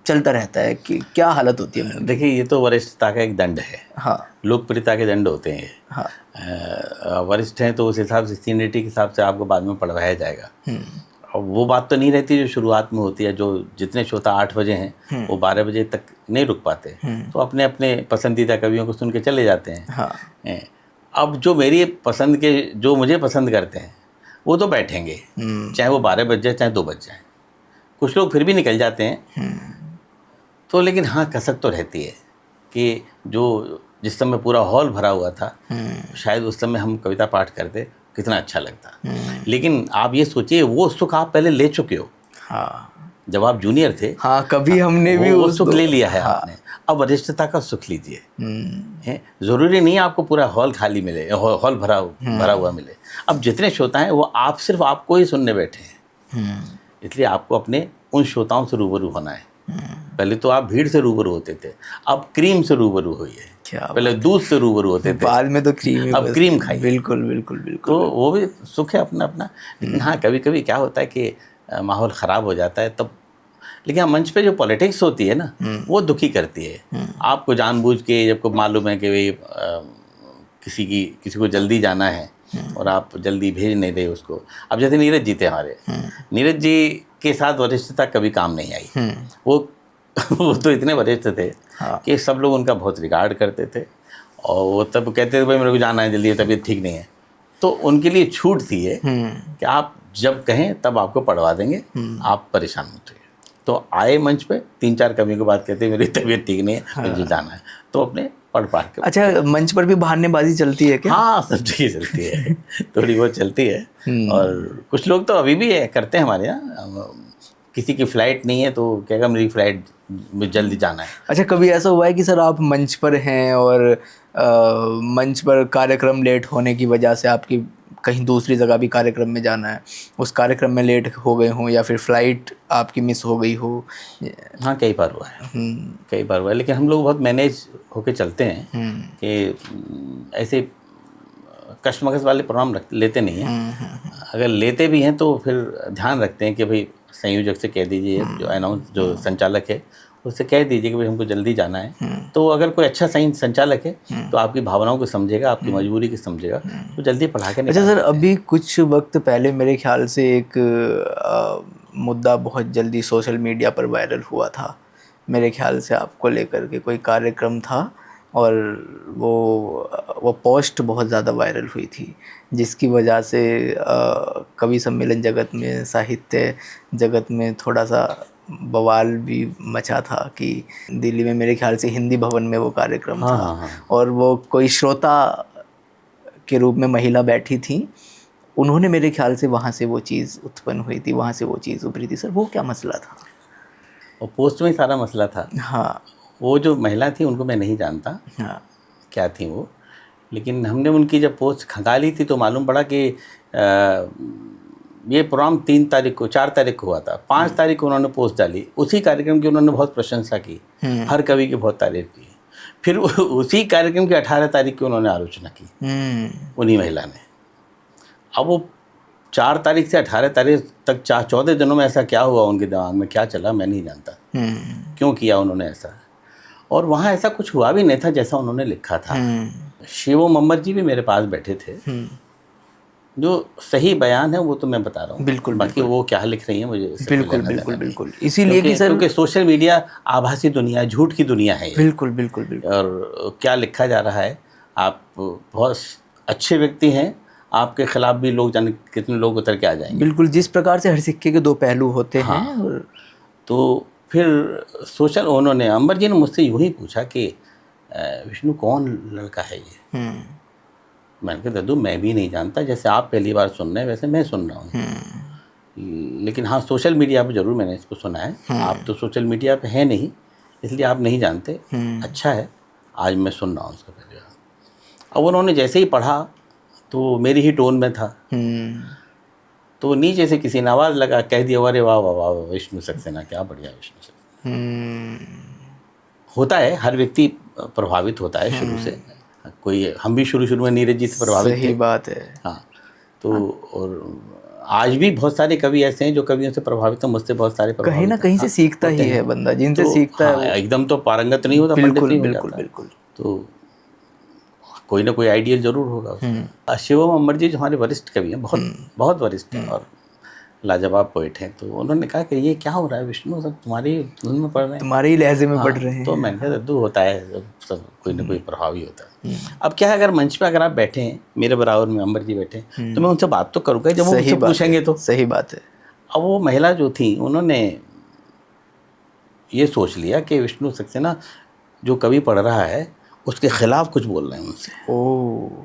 चलता रहता है, कि क्या हालत होती है मन में? देखिए ये तो वरिष्ठता का एक दंड है। हाँ, लोकप्रियता के दंड होते हैं। हाँ, वरिष्ठ हैं तो उस हिसाब से सीनियरिटी के हिसाब से आपको बाद में पढ़वाया जाएगा। और वो बात तो नहीं रहती जो शुरुआत में होती है, जो जितने श्रोता 8 बजे हैं वो 12 बजे तक नहीं रुक पाते, तो अपने अपने पसंदीदा कवियों को सुन के चले जाते हैं। हाँ। अब जो मेरी पसंद के, जो मुझे पसंद करते हैं वो तो बैठेंगे, चाहे वो 12 बज जाए चाहे 2 बज जाए। कुछ लोग फिर भी निकल जाते हैं। तो लेकिन हाँ, कसक तो रहती है कि जो जिस समय पूरा हॉल भरा हुआ था, शायद उस समय हम कविता पाठ करते कितना अच्छा लगता। लेकिन आप ये सोचिए वो सुख आप पहले ले चुके हो। हाँ, जब आप जूनियर थे, हाँ, कभी हमने भी वो सुख ले लिया है आपने। अब वरिष्ठता का सुख लीजिए। है, ज़रूरी नहीं आपको पूरा हॉल खाली मिले, हॉल भरा हुआ मिले। अब जितने श्रोता हैं वो आप सिर्फ आपको ही सुनने बैठे हैं, इसलिए आपको अपने उन श्रोताओं से रूबरू होना है। पहले तो आप भीड़ से रूबरू होते थे, अब क्रीम से रूबरू हुई है। पहले दूध से रूबरू होते थे, बाद में तो क्रीम, अब क्रीम खाइए। बिल्कुल बिल्कुल बिल्कुल। तो वो भी सुख है अपना अपना। लेकिन हाँ, कभी कभी क्या होता है कि माहौल ख़राब हो जाता है तब। लेकिन मंच पे जो पॉलिटिक्स होती है ना, वो दुखी करती है। आपको जानबूझ के, जब को मालूम है कि भाई किसी को जल्दी जाना है और आप जल्दी भेज नहीं रहे उसको। अब जैसे नीरज जी थे हमारे, नीरज जी के साथ वरिष्ठता कभी काम नहीं आई। वो तो इतने वरिष्ठ थे कि सब लोग उनका बहुत रिगार्ड करते थे और वो तब कहते थे भाई मेरे को जाना है जल्दी, तबीयत ठीक नहीं है। तो उनके लिए छूट थी है कि आप जब कहें तब आपको पढ़वा देंगे, आप परेशान मत होइए। तो आए मंच पे 3-4 कवियों के बाद कहते मेरी तबीयत ठीक नहीं है, मुझे जाना है, तो अपने पढ़ के। अच्छा, मंच पर भी बहानेबाजी चलती है क्या? हाँ, सब चीज़ चलती है, थोड़ी बहुत चलती है। और कुछ लोग तो अभी भी करते हैं हमारे यहाँ। किसी की फ़्लाइट नहीं है तो कहेगा मेरी फ़्लाइट में जल्दी जाना है। अच्छा, कभी ऐसा हुआ है कि सर आप मंच पर हैं और मंच पर कार्यक्रम लेट होने की वजह से आपकी कहीं दूसरी जगह भी कार्यक्रम में जाना है, उस कार्यक्रम में लेट हो गए हों या फिर फ़्लाइट आपकी मिस हो गई हो? हाँ, कई बार हुआ है, कई बार हुआ है। लेकिन हम लोग बहुत मैनेज होके चलते हैं कि ऐसे कशमकश वाले प्रोग्राम लेते नहीं हैं। अगर लेते भी हैं तो फिर ध्यान रखते हैं कि भाई संयोजक से कह दीजिए, जो संचालक है उससे कह दीजिए कि भाई हमको जल्दी जाना है। तो अगर कोई अच्छा संचालक है तो आपकी भावनाओं को समझेगा, आपकी मजबूरी को समझेगा, तो जल्दी पढ़ा के अच्छा सर, अभी कुछ वक्त पहले मेरे ख्याल से एक मुद्दा बहुत जल्दी सोशल मीडिया पर वायरल हुआ था। मेरे ख्याल से आपको लेकर के कोई कार्यक्रम था और वो पोस्ट बहुत ज़्यादा वायरल हुई थी, जिसकी वजह से कवि सम्मेलन जगत में, साहित्य जगत में थोड़ा सा बवाल भी मचा था कि दिल्ली में मेरे ख्याल से हिंदी भवन में वो कार्यक्रम था। और वो कोई श्रोता के रूप में महिला बैठी थी, उन्होंने मेरे ख्याल से वहाँ से वो चीज़ उत्पन्न हुई थी, वहाँ से वो चीज़ उभरी थी। सर वो क्या मसला था? और पोस्ट में ही सारा मसला था। हाँ, वो जो महिला थी उनको मैं नहीं जानता हाँ, क्या थी वो, लेकिन हमने उनकी जब पोस्ट खंगाली थी तो मालूम पड़ा कि ये प्रोग्राम 4 तारीख को हुआ था। 5 तारीख को उन्होंने पोस्ट डाली, उसी कार्यक्रम की उन्होंने बहुत प्रशंसा की, हर कवि की बहुत तारीफ की। फिर उसी कार्यक्रम की 18 तारीख की उन्होंने आलोचना की, उन्हीं महिला ने। अब वो 4 तारीख से 18 तारीख तक 14 दिनों में ऐसा क्या हुआ, उनके दिमाग में क्या चला, मैं नहीं जानता क्यों किया उन्होंने ऐसा। और वहाँ ऐसा कुछ हुआ भी नहीं था जैसा उन्होंने लिखा था। शिवम अमर जी भी मेरे पास बैठे थे। जो सही बयान है वो तो मैं बता रहा हूँ, बिल्कुल, बाकी वो क्या लिख रही है मुझे बिल्कुल बिल्कुल बिल्कुल। इसीलिए कि सर, क्योंकि सोशल मीडिया आभासी दुनिया, झूठ की दुनिया है। बिल्कुल बिल्कुल बिल्कुल। और क्या लिखा जा रहा है, आप बहुत अच्छे व्यक्ति हैं, आपके खिलाफ भी लोग जाने कितने लोग उतर के आ जाएंगे। बिल्कुल, जिस प्रकार से हर सिक्के के 2 पहलू होते हैं। और तो फिर उन्होंने, अमर जी ने मुझसे यूँ ही पूछा कि विष्णु कौन लड़का है ये। मैंने कहा दादू मैं भी नहीं जानता, जैसे आप पहली बार सुन रहे हैं वैसे मैं सुन रहा हूँ। लेकिन हाँ, सोशल मीडिया पे ज़रूर मैंने इसको सुना है। आप तो सोशल मीडिया पे है नहीं, इसलिए आप नहीं जानते। अच्छा है, आज मैं सुन रहा हूँ उसका पहले। अब उन्होंने जैसे ही पढ़ा तो मेरी ही टोन में था, तो नीचे से किसी ने आवाज़ लगा, कह दिया अरे वाह वाह वाह विष्णु सक्सेना, क्या बढ़िया विष्णु सक्सेना। होता है, हर व्यक्ति प्रभावित होता है शुरू से। कोई, हम भी शुरू में नीरज जी से प्रभावित थे। सही बात है। हाँ, तो और आज भी बहुत सारे कवि ऐसे हैं जो कवियों से प्रभावित हैं, मुझसे बहुत सारे प्रभावित कहीं ना कहीं से सीखता ही है बंदा, जिनसे तो सीखता है। हाँ, एकदम तो पारंगत नहीं होता, पंडित नहीं हो बिल्कुल जाता। बिल्कुल। तो कोई ना कोई आइडियल जरूर होगा उसका। शिवम अमर जी जो हमारे वरिष्ठ कवि हैं, बहुत बहुत वरिष्ठ हैं और लाजवाब पोइट हैं, तो उन्होंने कहा कि ये क्या हो रहा है विष्णु, सब तुम्हारी धुन में पढ़ रहे हैं, तुम्हारे ही लहजे में पढ़ रहे हैं। तो मैंने कहा दादू होता है, सब कोई ना कोई प्रभाव ही होता है। अब क्या है, अगर मंच पे अगर आप बैठे हैं, मेरे बराबर में अमर जी बैठे हैं, तो मैं उनसे बात तो करूँगा जब वो मुझसे पूछेंगे तो। सही बात है। अब वो महिला जो थी उन्होंने ये सोच लिया कि विष्णु सक्सेना जो कवि पढ़ रहा है उसके खिलाफ कुछ बोल रहे हैं उनसे। ओह,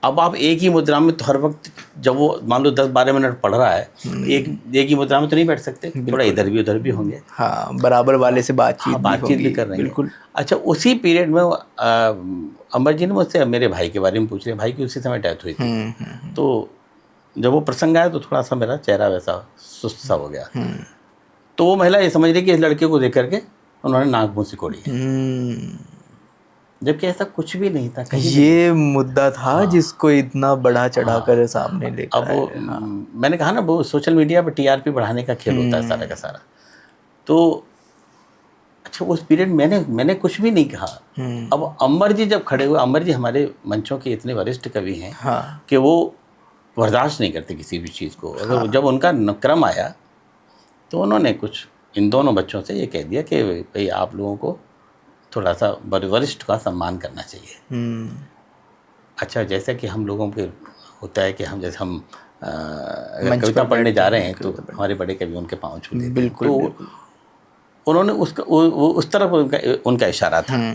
अब आप एक ही मुद्रा में तो हर वक्त, जब वो मान लो 10-12 मिनट पढ़ रहा है, एक ही मुद्रा में तो नहीं बैठ सकते, थोड़ा इधर भी उधर भी होंगे। हाँ, बराबर वाले से बातचीत भी कर रहे हैं। बिल्कुल। अच्छा, उसी पीरियड में अमर जी ने मुझसे मेरे भाई के बारे में पूछ लिया। भाई की उसी समय डेथ हुई थी। तो जब वो प्रसंग आया तो थोड़ा सा मेरा चेहरा वैसा सुस्त सा हो गया। तो वो महिला ये समझ रही कि इस लड़के को देख करके उन्होंने नाक मुँह सिकोड़ी है, जबकि ऐसा कुछ भी नहीं था। ये मुद्दा था जिसको इतना बढ़ा चढ़ा कर सामने लेकर अब वो मैंने कहा ना, वो सोशल मीडिया पर टीआरपी बढ़ाने का खेल होता है सारा का सारा। तो अच्छा, उस पीरियड मैंने कुछ भी नहीं कहा। अब अमर जी जब खड़े हुए, अमर जी हमारे मंचों के इतने वरिष्ठ कवि हैं कि वो बर्दाश्त नहीं करते किसी भी चीज़ को। अगर जब उनका क्रम आया तो उन्होंने कुछ इन दोनों बच्चों से ये कह दिया कि भाई आप लोगों को थोड़ा सा वरिष्ठ का सम्मान करना चाहिए। अच्छा, जैसे कि हम लोगों के होता है कि हम जैसे हम कविता पढ़ने जा रहे हैं तो हमारे बड़े कवि उनके पाँव छू लेते हैं। बिल्कुल, तो बिल्कुल। उन्होंने उस तरफ उनका इशारा था।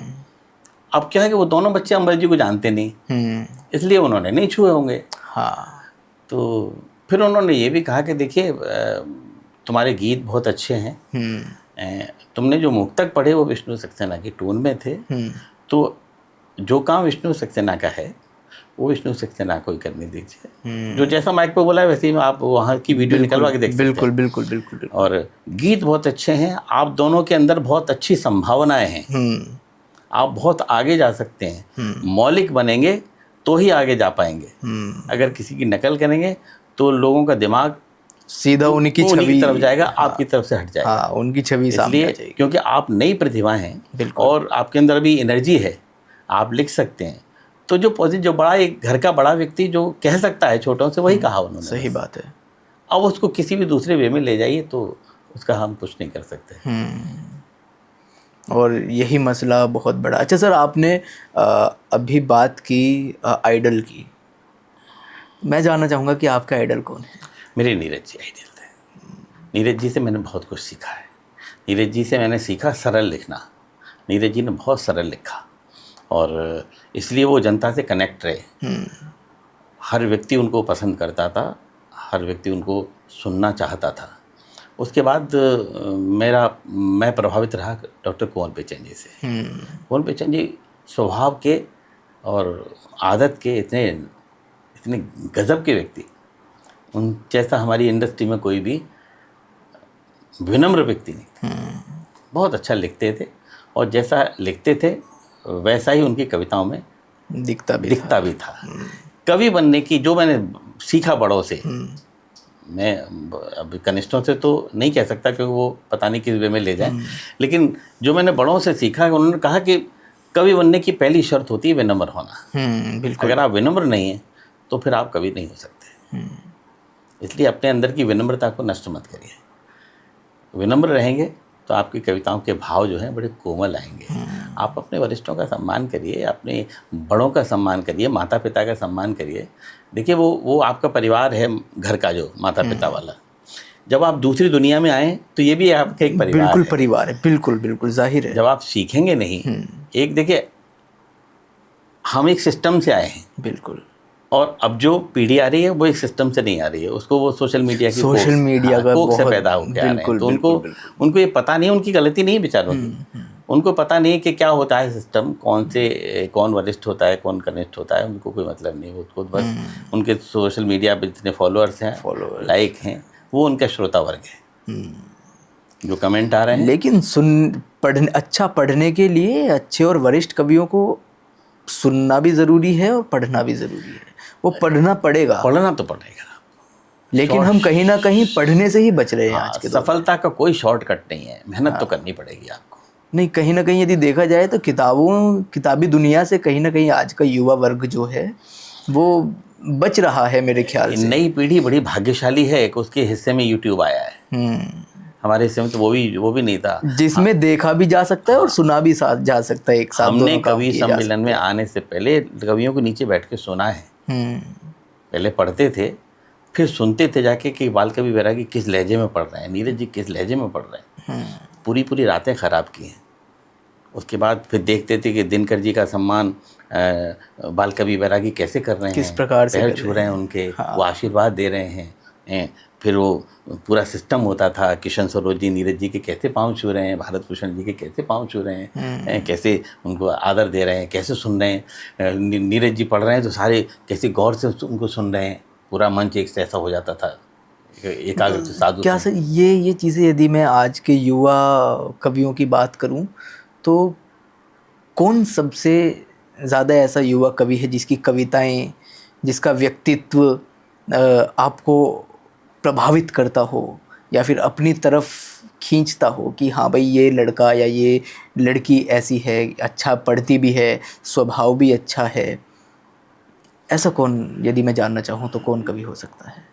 अब क्या है कि वो दोनों बच्चे अमर जी को जानते नहीं, इसलिए उन्होंने नहीं छुए होंगे। हाँ, तो फिर उन्होंने ये भी कहा कि देखिए तुम्हारे गीत बहुत अच्छे हैं, तुमने जो मुक्तक पढ़े वो विष्णु सक्सेना की टोन में थे, तो जो काम विष्णु सक्सेना का है वो विष्णु सक्सेना को ही करने दीजिए। जो जैसा माइक पे बोला है वैसे ही आप वहाँ की वीडियो निकलवा के देख सकते हैं। बिल्कुल बिल्कुल बिल्कुल। और गीत बहुत अच्छे हैं, आप दोनों के अंदर बहुत अच्छी संभावनाएं हैं। आप बहुत आगे जा सकते हैं। मौलिक बनेंगे तो ही आगे जा पाएंगे। अगर किसी की नकल करेंगे तो लोगों का दिमाग सीधा उनकी उन्हीं छवि की तरफ जाएगा, आपकी तरफ से हट जाएगा। हाँ, उनकी छवि सामने आ इसलिए जाएगी। क्योंकि आप नई प्रतिभा हैं बिल्कुल। और आपके अंदर अभी एनर्जी है, आप लिख सकते हैं। तो जो पॉजिटिव, जो बड़ा एक घर का बड़ा व्यक्ति जो कह सकता है छोटों से, वही कहा उन्होंने। सही बस। बात है। अब उसको किसी भी दूसरे वे में ले जाइए तो उसका हम कुछ नहीं कर सकते। और यही मसला बहुत बड़ा। अच्छा सर, आपने अभी बात की आइडल की। मैं जानना चाहूँगा कि आपका आइडल कौन है? मेरे नीरज जी आइडियल थे। नीरज जी से मैंने बहुत कुछ सीखा है। नीरज जी से मैंने सीखा सरल लिखना। नीरज जी ने बहुत सरल लिखा और इसलिए वो जनता से कनेक्ट रहे। हर व्यक्ति उनको पसंद करता था, हर व्यक्ति उनको सुनना चाहता था। उसके बाद मैं प्रभावित रहा डॉक्टर कुंवर बेचैन जी से। कुंवर बेचैन जी स्वभाव के और आदत के इतने गजब के व्यक्ति, उन जैसा हमारी इंडस्ट्री में कोई भी विनम्र व्यक्ति नहीं था। बहुत अच्छा लिखते थे और जैसा लिखते थे वैसा ही उनकी कविताओं में दिखता भी था। कवि बनने की जो मैंने सीखा बड़ों से, मैं अब कनिष्ठों से तो नहीं कह सकता क्योंकि वो पता नहीं किस वे में ले जाएं, लेकिन जो मैंने बड़ों से सीखा, उन्होंने कहा कि कवि बनने की पहली शर्त होती है विनम्र होना। बिल्कुल। अगर आप विनम्र नहीं हैं तो फिर आप कवि नहीं हो सकते। इसलिए अपने अंदर की विनम्रता को नष्ट मत करिए। विनम्र रहेंगे तो आपकी कविताओं के भाव जो हैं बड़े कोमल आएंगे। आप अपने वरिष्ठों का सम्मान करिए, अपने बड़ों का सम्मान करिए, माता पिता का सम्मान करिए। देखिए वो आपका परिवार है, घर का जो माता पिता वाला। जब आप दूसरी दुनिया में आए तो ये भी आपका एक परिवार बिल्कुल है। परिवार है, बिल्कुल बिल्कुल जाहिर है। जब आप सीखेंगे नहीं, एक देखिए हम एक सिस्टम से आए हैं, बिल्कुल। और अब जो पीढ़ी आ रही है वो एक सिस्टम से नहीं आ रही है। उसको वो सोशल मीडिया की सोशल मीडिया का कोख से बहुत पैदा होकर आ रहे हैं। बिल्कुल, तो बिल्कुल। उनको ये पता नहीं, उनकी गलती नहीं बेचारों की। उनको पता नहीं कि क्या होता है सिस्टम, कौन वरिष्ठ होता है, कौन कनिष्ठ होता है, उनको कोई मतलब नहीं। उसको बस उनके सोशल मीडिया पे जितने फॉलोअर्स हैं, लाइक हैं, वो उनका श्रोता वर्ग है जो कमेंट आ रहे हैं। लेकिन अच्छा पढ़ने के लिए अच्छे और वरिष्ठ कवियों को सुनना भी ज़रूरी है और पढ़ना भी ज़रूरी है। वो पढ़ना पड़ेगा, पढ़ना तो पड़ेगा, लेकिन हम कहीं ना कहीं पढ़ने से ही बच रहे हैं आज के दौर में। सफलता का कोई शॉर्टकट नहीं है, मेहनत तो करनी पड़ेगी आपको। नहीं, कहीं ना कहीं यदि देखा जाए तो किताबी दुनिया से कहीं ना कहीं आज का युवा वर्ग जो है वो बच रहा है मेरे ख्याल से। नई पीढ़ी बड़ी भाग्यशाली है कि उसके हिस्से में यूट्यूब आया है। हमारे हिस्से में तो वो भी नहीं था, जिसमें देखा भी जा सकता है और सुना भी जा सकता है एक साथ। हमने कवि सम्मेलन में आने से पहले कवियों को नीचे बैठ के सुना है। पहले पढ़ते थे, फिर सुनते थे जाके कि बाल कवि बैरागी किस लहजे में पढ़ रहे हैं, नीरज जी किस लहजे में पढ़ रहे हैं। पूरी रातें ख़राब की हैं। उसके बाद फिर देखते थे कि दिनकर जी का सम्मान बाल कवि बैरागी कैसे कर रहे हैं, किस प्रकार से पैर छू रहे हैं उनके, वो आशीर्वाद दे रहे हैं। फिर वो पूरा सिस्टम होता था, किशन सरोज जी नीरज जी के कैसे पाँव छू रहे हैं, भारत भूषण जी के कैसे पाँव छू रहे हैं, कैसे उनको आदर दे रहे हैं, कैसे सुन रहे हैं। नीरज जी पढ़ रहे हैं तो सारे कैसे गौर से उनको सुन रहे हैं। पूरा मंच एक ऐसा हो जाता था, एकाग्र साधु। क्या सर, ये चीज़ें यदि मैं आज के युवा कवियों की बात करूं तो कौन सबसे ज़्यादा ऐसा युवा कवि है जिसकी कविताएं, जिसका व्यक्तित्व आपको प्रभावित करता हो या फिर अपनी तरफ खींचता हो कि हाँ भाई ये लड़का या ये लड़की ऐसी है, अच्छा पढ़ती भी है, स्वभाव भी अच्छा है? ऐसा कौन, यदि मैं जानना चाहूँ तो कौन कवि हो सकता है?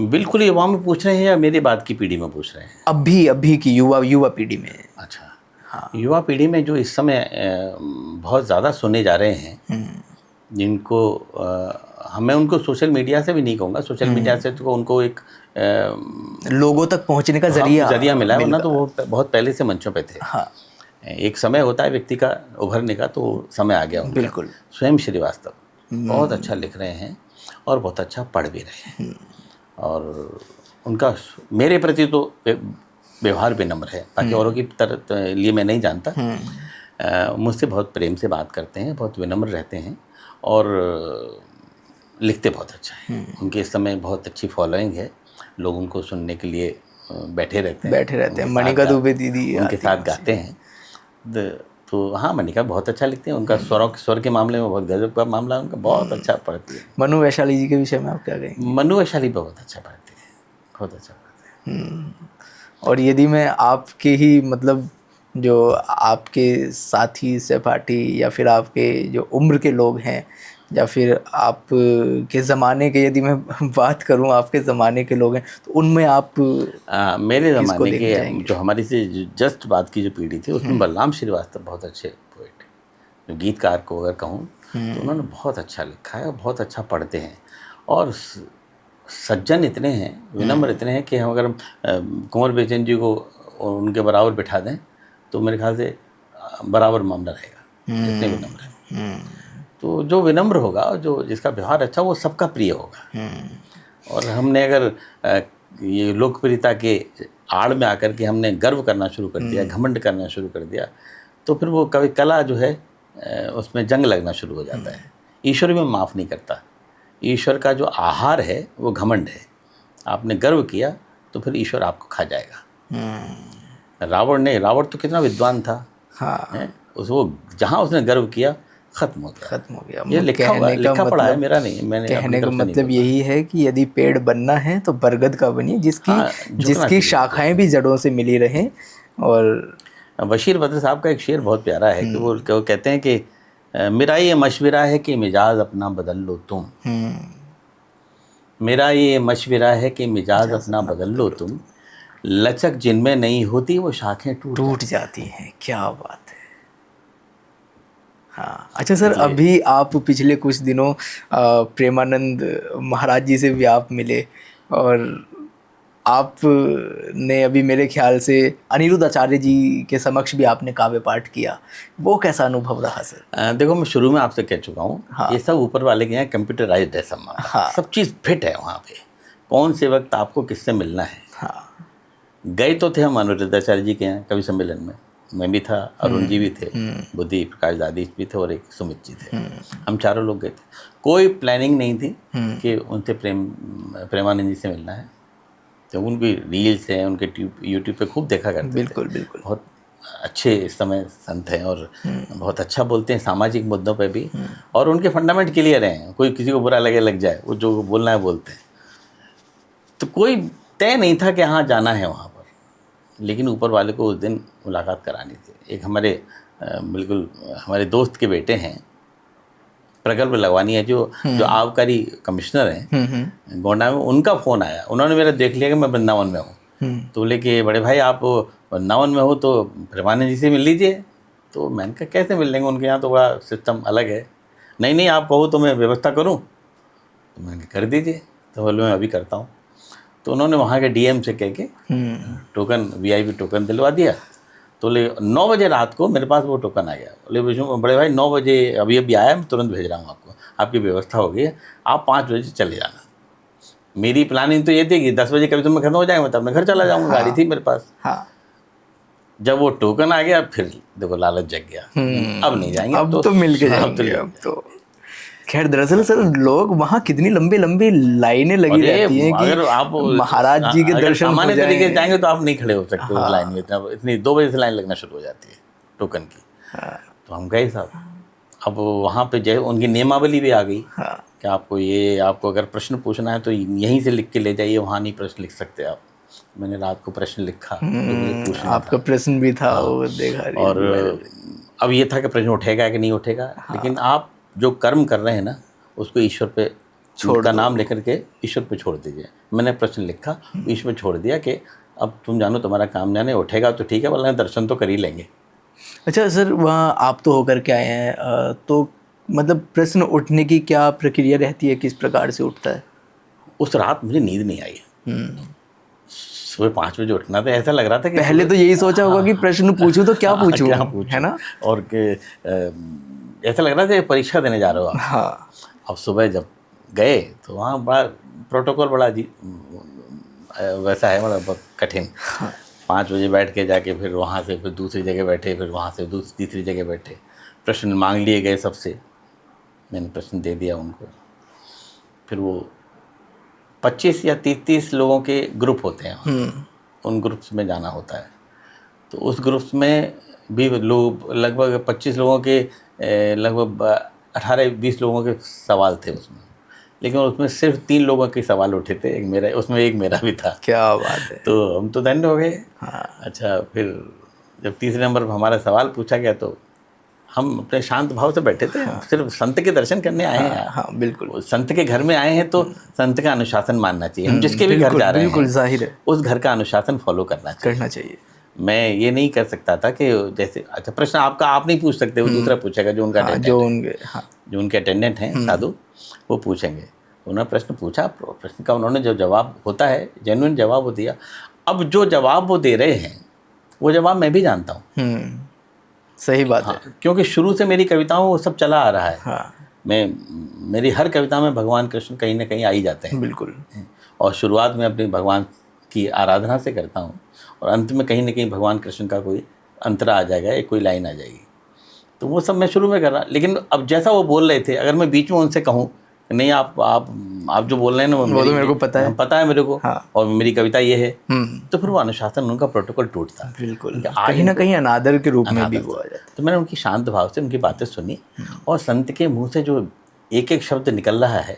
बिल्कुल युवा में पूछ रहे हैं या मेरे बाद की पीढ़ी में पूछ रहे हैं? अभी की युवा पीढ़ी में। अच्छा, हाँ। युवा पीढ़ी में जो इस समय बहुत ज़्यादा सुने जा रहे हैं, जिनको मैं उनको सोशल मीडिया से भी नहीं कहूँगा, सोशल मीडिया से तो उनको एक लोगों तक पहुँचने का जरिया मिला है, वरना तो वो बहुत पहले से मंचों पे थे। हाँ। एक समय होता है व्यक्ति का उभरने का, तो समय आ गया उनका। बिल्कुल। स्वयं श्रीवास्तव बहुत अच्छा लिख रहे हैं और बहुत अच्छा पढ़ भी रहे हैं, और उनका मेरे प्रति तो व्यवहार विनम्र है। बाकी औरों की तरह लिए मैं नहीं जानता। मुझसे बहुत प्रेम से बात करते हैं, बहुत विनम्र रहते हैं और लिखते बहुत अच्छा है। उनके इस समय बहुत अच्छी फॉलोइंग है, लोग उनको सुनने के लिए बैठे रहते हैं। मणिका दुबे दीदी उनके साथ गाते हैं। तो हाँ, मनिका बहुत अच्छा लिखते हैं। उनका स्वर के मामले में बहुत गजब का मामला है उनका, बहुत अच्छा पढ़ती है। मनु वैशाली जी के विषय में आप क्या कहेंगे? मनु वैशाली बहुत अच्छा पढ़ती है, बहुत अच्छा पढ़ती है। और यदि मैं आपके ही मतलब जो आपके साथी सहपाठी या फिर आपके जो उम्र के लोग हैं या फिर आप के ज़माने के, यदि मैं बात करूं आपके ज़माने के लोग हैं, तो उनमें आप मेरे किसको ज़माने देखना के चाहेंगे? जो हमारी से जस्ट बात की जो पीढ़ी थी उसमें बलराम श्रीवास्तव बहुत अच्छे पोइट हैं। जो गीतकार को अगर कहूँ तो उन्होंने बहुत अच्छा लिखा है और बहुत अच्छा पढ़ते हैं। और सज्जन इतने हैं, विनम्र इतने हैं कि हम अगर कुंवर बेचन जी को उनके बराबर बिठा दें तो मेरे ख्याल से बराबर मामला रहेगा, इतने विनम्र हैं। तो जो विनम्र होगा, जो जिसका व्यवहार अच्छा, वो सबका प्रिय होगा। और हमने अगर ये लोकप्रियता के आड़ में आकर के हमने गर्व करना शुरू कर दिया, घमंड करना शुरू कर दिया, तो फिर वो कभी कला जो है उसमें जंग लगना शुरू हो जाता है। ईश्वर भी माफ़ नहीं करता। ईश्वर का जो आहार है वो घमंड है। आपने गर्व किया तो फिर ईश्वर आपको खा जाएगा। रावण तो कितना विद्वान था। हाँ, वो जहाँ उसने गर्व किया खत्म हो गया। ये लिखा पढ़ा है, मेरा नहीं, मैंने कहने का अपनी तरफ से नहीं मतलब बोला। यही है कि यदि पेड़ बनना है तो बरगद का बनिए, हाँ, झुकना जिसकी चाहिए। शाखाएं भी जड़ों से मिली रहें। और बशीर बद्र साहब का एक शेर बहुत प्यारा है कि वो कहते हैं कि मेरा ये मशवरा है कि मिजाज अपना बदल लो तुम। मेरा ये मशवरा है कि मिजाज अपना बदल लो तुम, लचक जिनमें नहीं होती वो शाखें टूट जाती हैं। क्या बात है। हाँ, अच्छा सर, अभी आप पिछले कुछ दिनों प्रेमानंद महाराज जी से भी आप मिले, और आप ने अभी मेरे ख्याल से अनिरुद्ध आचार्य जी के समक्ष भी आपने काव्य पाठ किया। वो कैसा अनुभव रहा सर? देखो, मैं शुरू में आपसे कह चुका हूँ, हाँ। ये सब ऊपर वाले के यहाँ कंप्यूटराइज्ड है सब मामला। हाँ। सब चीज़ फिट है वहाँ पे, कौन से वक्त आपको किससे मिलना है। हाँ। गए तो थे हम अनिरुद्धाचार्य जी के यहाँ कवि सम्मेलन में, मैं भी था, अरुण जी भी थे, बुद्धि प्रकाश दादी भी थे और एक सुमित जी थे। हम चारों लोग गए थे। कोई प्लानिंग नहीं थी कि उनसे प्रेमानंद जी से मिलना है। तो उनकी रील्स हैं, उनके यूट्यूब पे खूब देखा करते थे। बिल्कुल बिल्कुल। बहुत अच्छे इस समय संत हैं और बहुत अच्छा बोलते हैं सामाजिक मुद्दों पे भी, और उनके फंडामेंट क्लियर हैं। कोई किसी को बुरा लग जाए, वो जो बोलना है बोलते हैं। तो कोई तय नहीं था कि हाँ जाना है वहाँ पर, लेकिन ऊपर वाले को उस दिन मुलाकात करानी थी। एक हमारे बिल्कुल हमारे दोस्त के बेटे हैं, प्रगल्भ लगवानी है, जो आबकारी कमिश्नर हैं गोंडा में, उनका फ़ोन आया। उन्होंने मेरा देख लिया कि मैं वृंदावन में हूँ, तो बोले कि बड़े भाई आप वृंदावन में हो तो प्रेमानंद जी से मिल लीजिए। तो मैंने कहा कैसे मिल लेंगे, उनके यहाँ तो बड़ा सिस्टम अलग है। नहीं आप कहो तो मैं व्यवस्था करूँ। तो मैंने कहा कर दीजिए। तो बोले मैं अभी करता हूँ। तो उन्होंने वहाँ के डीएम से कह के टोकन वीआईपी टोकन दिलवा दिया। तो बोले 9 बजे रात को मेरे पास वो टोकन आ गया। बोले बड़े भाई 9 बजे अभी आया, मैं तुरंत भेज रहा हूँ आपको, आपकी व्यवस्था हो गई है, आप 5 बजे चले जाना। मेरी प्लानिंग तो ये थी कि 10 बजे कभी तो मैं खत्म हो जाएगा, मैं तब मैं घर चला जाऊँगा। गाड़ी थी मेरे पास। हाँ। जब वो टोकन आ गया फिर देखो लालच जग गया, अब नहीं जाएंगे, अब तो मिल के जाएंगे। अब तो खैर, दरअसल सर लोग वहाँ कितनी लंबी लंबी लाइनें लगी रहती हैं कि अगर आप महाराज जी के दर्शन हो सामान्य जाएं। तरीके से जाएंगे तो आप नहीं खड़े हो सकते उस लाइन में। इतनी 2 बजे से लाइन लगना शुरू हो जाती है टोकन की। तो हम गए साहब। अब वहाँ पे जो उनकी नियमावली भी आ गई कि आपको अगर प्रश्न पूछना है तो यहीं से लिख के ले जाइए, वहाँ नहीं प्रश्न लिख सकते आप। मैंने रात को प्रश्न लिखा जो मुझे पूछना आपका प्रश्न भी था। वो देखा। और अब ये था कि प्रश्न उठेगा कि नहीं उठेगा, लेकिन आप जो कर्म कर रहे हैं ना उसको ईश्वर पे का नाम लेकर के ईश्वर पे छोड़ दीजिए। मैंने प्रश्न लिखा, ईश्वर पे छोड़ दिया कि अब तुम जानो, तुम्हारा काम जाने, उठेगा तो ठीक है, वरना दर्शन तो कर ही लेंगे। अच्छा सर, वहाँ आप तो होकर के आए हैं, तो मतलब प्रश्न उठने की क्या प्रक्रिया रहती है, किस प्रकार से उठता है? उस रात मुझे नींद नहीं आई। सुबह 5 बजे उठना था, ऐसा लग रहा था कि पहले तो यही सोचा होगा कि प्रश्न पूछूं तो क्या पूछूं, है ना? और ऐसा लग रहा था परीक्षा देने जा रहे हो आप। हाँ। अब सुबह जब गए तो वहाँ बड़ा प्रोटोकॉल बड़ा वैसा है, बड़ा बहुत कठिन। 5 बजे बैठ के जाके फिर वहाँ से फिर दूसरी जगह बैठे, फिर वहाँ से तीसरी जगह बैठे, प्रश्न मांग लिए गए सबसे। मैंने प्रश्न दे दिया उनको। फिर वो 25 या 30 लोगों के ग्रुप होते हैं, उन ग्रुप्स में जाना होता है। तो उस ग्रुप्स में भी लोग लगभग 25 लोगों के लगभग 18-20 लोगों के सवाल थे उसमें, लेकिन उसमें सिर्फ 3 लोगों के सवाल उठे थे, एक मेरा, उसमें एक मेरा भी था। क्या बात है। तो हम तो धन्य हो गए। हाँ अच्छा, फिर जब तीसरे नंबर पर हमारा सवाल पूछा गया तो हम अपने शांत भाव से बैठे थे। सिर्फ संत के दर्शन करने आए हैं यार। हाँ बिल्कुल वो संत के घर में आए हैं तो संत का अनुशासन मानना चाहिए। हम जिसके भी घर बिल्कुल जा रहे बिल्कुल हैं जाहिर है, उस घर का अनुशासन फॉलो करना चाहिए। करना चाहिए। मैं ये नहीं कर सकता था कि जैसे, अच्छा प्रश्न आपका आप नहीं पूछ सकते, वो दूसरा पूछेगा जो उनका हाँ अटेंडेंट जो है, उनके, हाँ जो उनके अटेंडेंट हैं साधु, वो पूछेंगे। उन्होंने प्रश्न पूछा, प्रश्न का उन्होंने जो जवाब होता है जेन्युइन जवाब वो दिया। अब जो जवाब वो दे रहे हैं वो जवाब मैं भी जानता हूँ। सही बात है। हाँ, क्योंकि शुरू से मेरी कविताओं वो सब चला आ रहा है। हाँ मेरी हर कविता में भगवान कृष्ण कहीं ना कहीं आ ही जाते हैं। बिल्कुल। और शुरुआत में अपने भगवान की आराधना से करता हूँ और अंत में कहीं ना कहीं भगवान कृष्ण का कोई अंतरा आ जाएगा, एक कोई लाइन आ जाएगी। तो वो सब मैं शुरू में कर रहा, लेकिन अब जैसा वो बोल रहे थे, अगर मैं बीच में उनसे कहूँ नहीं आप जो बोल रहे हैं ना वो तो मेरे को पता है, पता है मेरे को, हाँ। और मेरी कविता ये है, तो फिर वो अनुशासन, उनका प्रोटोकॉल टूटता। बिल्कुल, कहीं ना कहीं अनादर के रूप में भी वो आ जाता तो मैंने उनकी शांत भाव से उनकी बातें सुनी, और संत के मुंह से जो एक एक शब्द निकल रहा है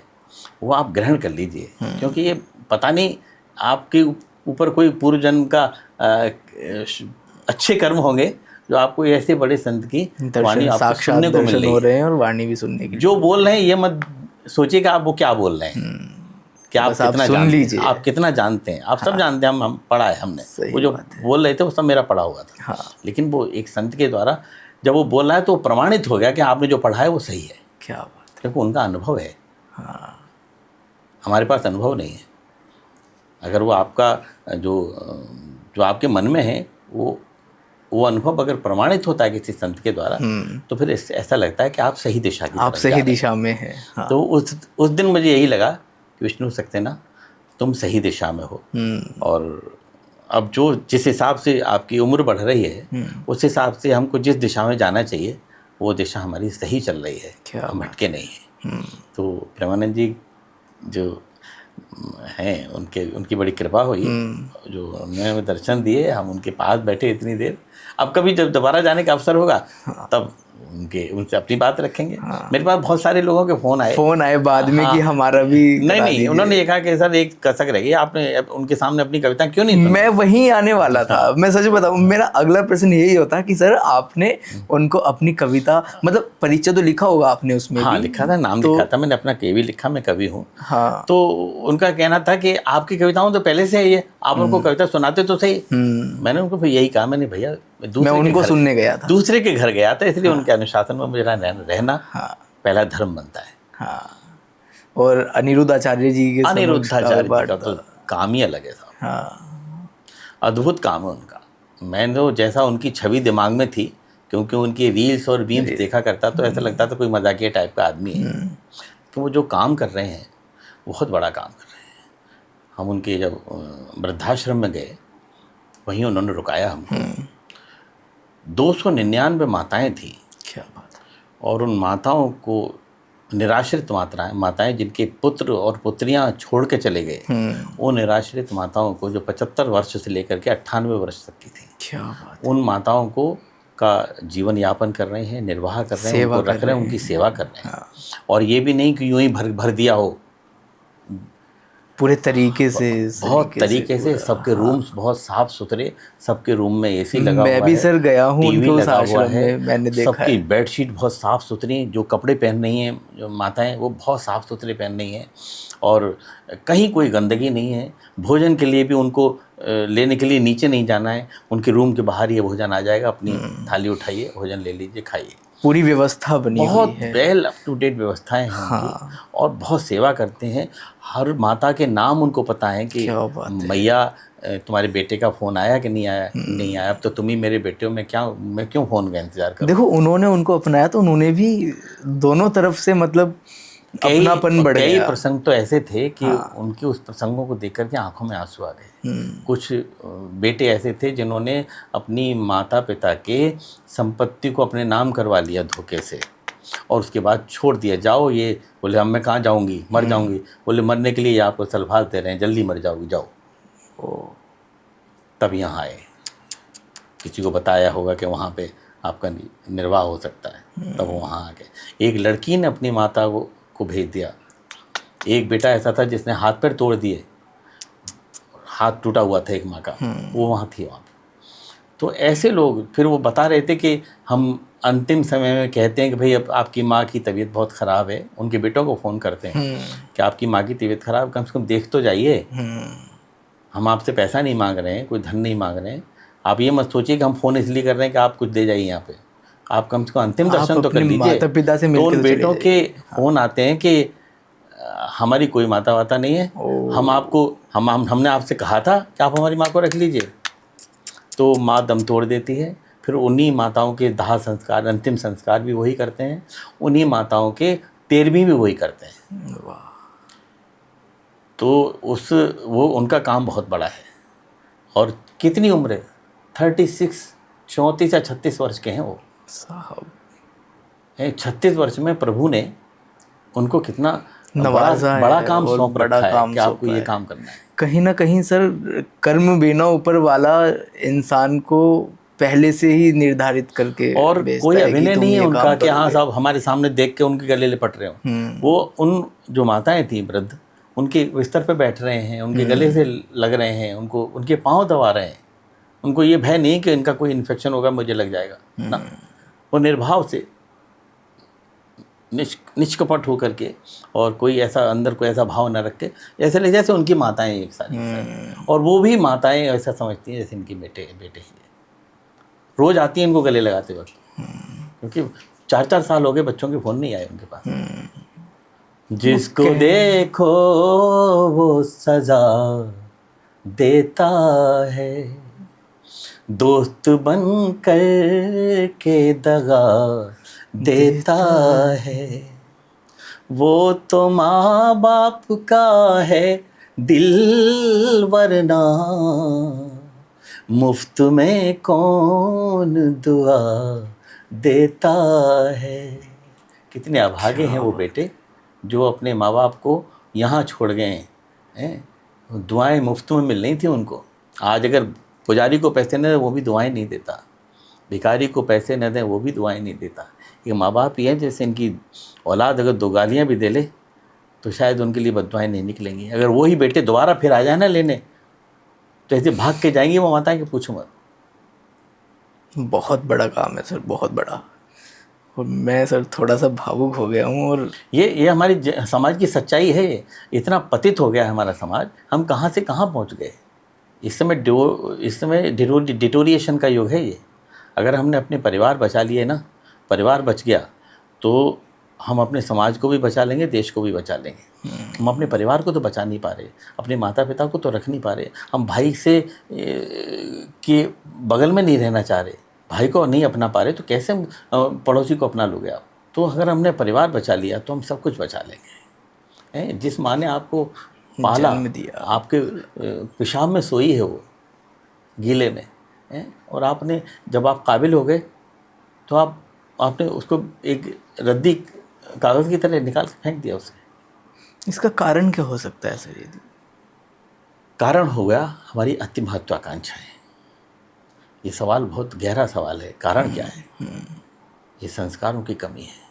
वो आप ग्रहण कर लीजिए, क्योंकि ये पता नहीं आपके ऊपर कोई पूर्व जन्म का अच्छे कर्म होंगे जो आपको ऐसे बड़े संत की वाणी आपको सुनने को मिल रही हो है। रहे हैं और वाणी भी सुनने की। जो बोल रहे हैं ये मत सोचिएगा आप वो क्या बोल रहे हैं, कि आप कितना जानते हैं, आप कितना जानते हैं, आप सब जानते हैं, हम पढ़ा है हमने। वो जो बोल रहे थे वो सब मेरा पढ़ा हुआ था। हाँ। लेकिन वो एक संत के द्वारा जब वो बोल रहा है तो प्रमाणित हो गया कि आपने जो पढ़ा है वो सही है। क्या बात है। क्योंकि उनका अनुभव है, हाँ हमारे पास अनुभव नहीं है। अगर वो आपका जो आपके मन में है वो अनुभव अगर प्रमाणित होता है किसी संत के द्वारा, तो फिर ऐसा लगता है कि आप सही दिशा की, आप सही दिशा में हैं। हाँ। तो उस दिन मुझे यही लगा कि विष्णु सक्सेना तुम सही दिशा में हो। और अब जिस हिसाब से आपकी उम्र बढ़ रही है उस हिसाब से हमको जिस दिशा में जाना चाहिए वो दिशा हमारी सही चल रही है, हम भटके नहीं हैं। तो प्रेमानंद जी जो हैं उनकी बड़ी कृपा हुई, जो उन्होंने दर्शन दिए, हम उनके पास बैठे इतनी देर। अब कभी जब दोबारा जाने का अवसर होगा तब उनसे अपनी बात रखेंगे। मेरे पास बहुत सारे लोगों के फ़ोन आए बाद में कि हमारा भी नहीं, उन्होंने ये कहा कि सर एक कसक रह गई, आपने उनके सामने अपनी कविता क्यों नहीं सुनी? मैं वहीं आने वाला था। मैं सच बताऊं, मेरा अगला प्रश्न यही होता कि सर आपने उनको अपनी कविता, मतलब परिचय तो लिखा होगा आपने उसमें? हाँ लिखा था, नाम लिखा था मैंने, अपना केवी लिखा, मैं कवि हूँ। हाँ। तो उनका कहना था कि आपकी कविताओं तो पहले से ही है, आप उनको कविता सुनाते तो सही। मैंने उनको यही कहा, मैंने भैया मैं उनको सुनने गया था, दूसरे के घर गया था, इसलिए उनके अनुशासन में मेरा रहना पहला धर्म बनता है। हाँ। और अनिरुद्ध आचार्य जी के का तो काम ही अलग है साहब। हाँ। अद्भुत काम है उनका। मैंने तो जैसा उनकी छवि दिमाग में थी, क्योंकि उनकी रील्स और मीम्स देखा करता तो ऐसा लगता था कोई मजाकिया टाइप का आदमी है। तो वो जो काम कर रहे हैं बहुत बड़ा काम कर रहे हैं। हम उनके जब वृद्धाश्रम में गए वहीं उन्होंने रुकाया हमको। 299 माताएं थी। क्या बात है। और उन माताओं को, निराश्रित माताएं जिनके पुत्र और पुत्रियां छोड़ के चले गए, वो निराश्रित माताओं को जो 75 वर्ष से लेकर के 98 वर्ष तक की थी, क्या बात है, उन माताओं को का जीवन यापन कर रहे हैं, निर्वाह कर रहे हैं, उनको रख रहे हैं, उनकी सेवा कर रहे हैं। हाँ। और ये भी नहीं कि यूं ही भर दिया हो, पूरे तरीके से, बहुत तरीके से सबके रूम्स बहुत साफ सुथरे, सबके रूम में एसी लगा हुआ है। मैं भी सर गया हूँ उनके उस आश्रम में, मैंने देखा सबकी बेडशीट बहुत साफ सुथरी, जो कपड़े पहन रही हैं जो माताएं वो बहुत साफ सुथरे पहन रही हैं, और कहीं कोई गंदगी नहीं है। भोजन के लिए भी उनको लेने के लिए नीचे नहीं जाना है, उनके रूम के बाहर ये भोजन आ जाएगा, अपनी थाली उठाइए, भोजन ले लीजिए, खाइए। पूरी व्यवस्था बनी हुई है, बहुत वेल अप टू डेट व्यवस्थाएं हैं उनकी। और बहुत सेवा करते हैं। हर माता के नाम उनको पता है कि मैया तुम्हारे बेटे का फ़ोन आया कि नहीं आया, नहीं आया, अब तो तुम ही मेरे बेटे हो, मैं क्यों फ़ोन का इंतज़ार करूं। देखो उन्होंने उनको अपनाया तो उन्होंने भी दोनों तरफ से मतलब अपनापन बढ़ गया। कई प्रसंग तो ऐसे थे कि उनके उस प्रसंगों को देख करके आंखों में आंसू आ गए। कुछ बेटे ऐसे थे जिन्होंने अपनी माता पिता के संपत्ति को अपने नाम करवा लिया धोखे से, और उसके बाद छोड़ दिया, जाओ ये, बोले अब मैं कहाँ जाऊँगी, मर जाऊँगी, बोले मरने के लिए ये आपको सलफास दे रहे हैं, जल्दी मर जाओगी, जाओ। तब यहाँ आए। किसी को बताया होगा कि वहाँ पे आपका निर्वाह हो सकता है, तब वो वहाँ आ गए। एक लड़की ने अपनी माता को भेज दिया। एक बेटा ऐसा था जिसने हाथ पैर तोड़ दिए, हाथ टूटा हुआ था एक माँ का, वो वहाँ थी वहाँ पे। तो ऐसे लोग फिर वो बता रहे थे कि हम अंतिम समय में कहते हैं कि भाई अब आपकी माँ की तबीयत बहुत ख़राब है, उनके बेटों को फ़ोन करते हैं कि आपकी माँ की तबीयत ख़राब, कम से कम देख तो जाइए, हम आपसे पैसा नहीं मांग रहे हैं, कोई धन नहीं मांग रहे हैं, आप ये मत सोचिए कि हम फ़ोन इसलिए कर रहे हैं कि आप कुछ दे जाइए यहाँ पे, आप कम से कम अंतिम दर्शन तो कर लीजिए। माता पिता से तो मिलके उन तो चले बेटों के फ़ोन आते हैं कि हमारी कोई माता वाता नहीं है, हम आपको हमने आपसे कहा था कि आप हमारी माँ को रख लीजिए। तो माँ दम तोड़ देती है। फिर उन्हीं माताओं के दाह संस्कार, अंतिम संस्कार भी वही करते हैं, उन्हीं माताओं के 13वीं भी वही करते हैं। वाह। तो वो उनका काम बहुत बड़ा है। और कितनी उम्र है, 36, 34 या 36 वर्ष के हैं वो साहब। 36 वर्ष में प्रभु ने उनको कितना नवाजा बड़ा है काम और सौंप बड़ा रखा है काम कि आपको सौंपा ये है। काम करना है। कहीं ना कहीं सर कर्म बिना ऊपर वाला इंसान को पहले से ही निर्धारित करके और भेजता कोई है कि अभिनय तुम नहीं है ये उनका काम कि हाँ करोगे। साहब हमारे सामने देख के उनके गले लिपट रहे हो। वो उन जो माताएं थी वृद्ध, उनके बिस्तर पे बैठ रहे हैं, उनके गले से लग रहे हैं, उनको उनके पाँव दबा रहे हैं। उनको ये भय नहीं कि इनका कोई इन्फेक्शन होगा, मुझे लग जाएगा ना। वो निर्भाव से निष्कपट होकर के, और कोई ऐसा अंदर कोई ऐसा भाव न रख के, जैसे ले जैसे उनकी माताएं एक साथ। और वो भी माताएं ऐसा समझती हैं जैसे इनकी बेटे ही है। रोज आती हैं इनको गले लगाते वक्त, क्योंकि 4-4 साल हो गए बच्चों के फ़ोन नहीं आए उनके पास। जिसको देखो वो सजा देता है, दोस्त बन कर के दगा देता है, वो तो माँ बाप का है दिल, वरना मुफ्त में कौन दुआ देता है। कितने अभागे हैं वो बेटे जो अपने माँ बाप को यहाँ छोड़ गए हैं। दुआएं मुफ्त में मिल रही थी उनको। आज अगर पुजारी को पैसे न दें वो भी दुआएं नहीं देता, भिखारी को पैसे न दें वो भी दुआएं नहीं देता। ये माँ बाप ही हैं, जैसे इनकी औलाद अगर 2 गालियाँ भी दे ले तो शायद उनके लिए बददुआएं नहीं निकलेंगी। अगर वही बेटे दोबारा फिर आ जाए ना लेने, तो ऐसे भाग के जाएंगी वो माताएं कि पूछो मत। बहुत बड़ा काम है सर, बहुत बड़ा। और मैं सर थोड़ा सा भावुक हो गया हूँ। और ये हमारी समाज की सच्चाई है। इतना पतित हो गया है हमारा समाज, हम कहाँ से कहाँ पहुँच गए। इस समय डिटोरिएशन का युग है ये। अगर हमने अपने परिवार बचा लिए ना, परिवार बच गया तो हम अपने समाज को भी बचा लेंगे, देश को भी बचा लेंगे। हम अपने परिवार को तो बचा नहीं पा रहे, अपने माता पिता को तो रख नहीं पा रहे, हम भाई से के बगल में नहीं रहना चाह रहे, भाई को नहीं अपना पा रहे, तो कैसे पड़ोसी को अपना लोगे आप। तो अगर हमने परिवार बचा लिया तो हम सब कुछ बचा लेंगे। जिस माँ ने आपको पाला, जन्म दिया, आपके पेशाब में सोई है वो, गीले में, और आपने जब आप काबिल हो गए तो आपने उसको एक रद्दी कागज़ की तरह निकाल के फेंक दिया उसे। इसका कारण क्या हो सकता है सर? यदि कारण हो गया हमारी अति महत्वाकांक्षाएं। ये सवाल बहुत गहरा सवाल है। कारण क्या है? ये संस्कारों की कमी है।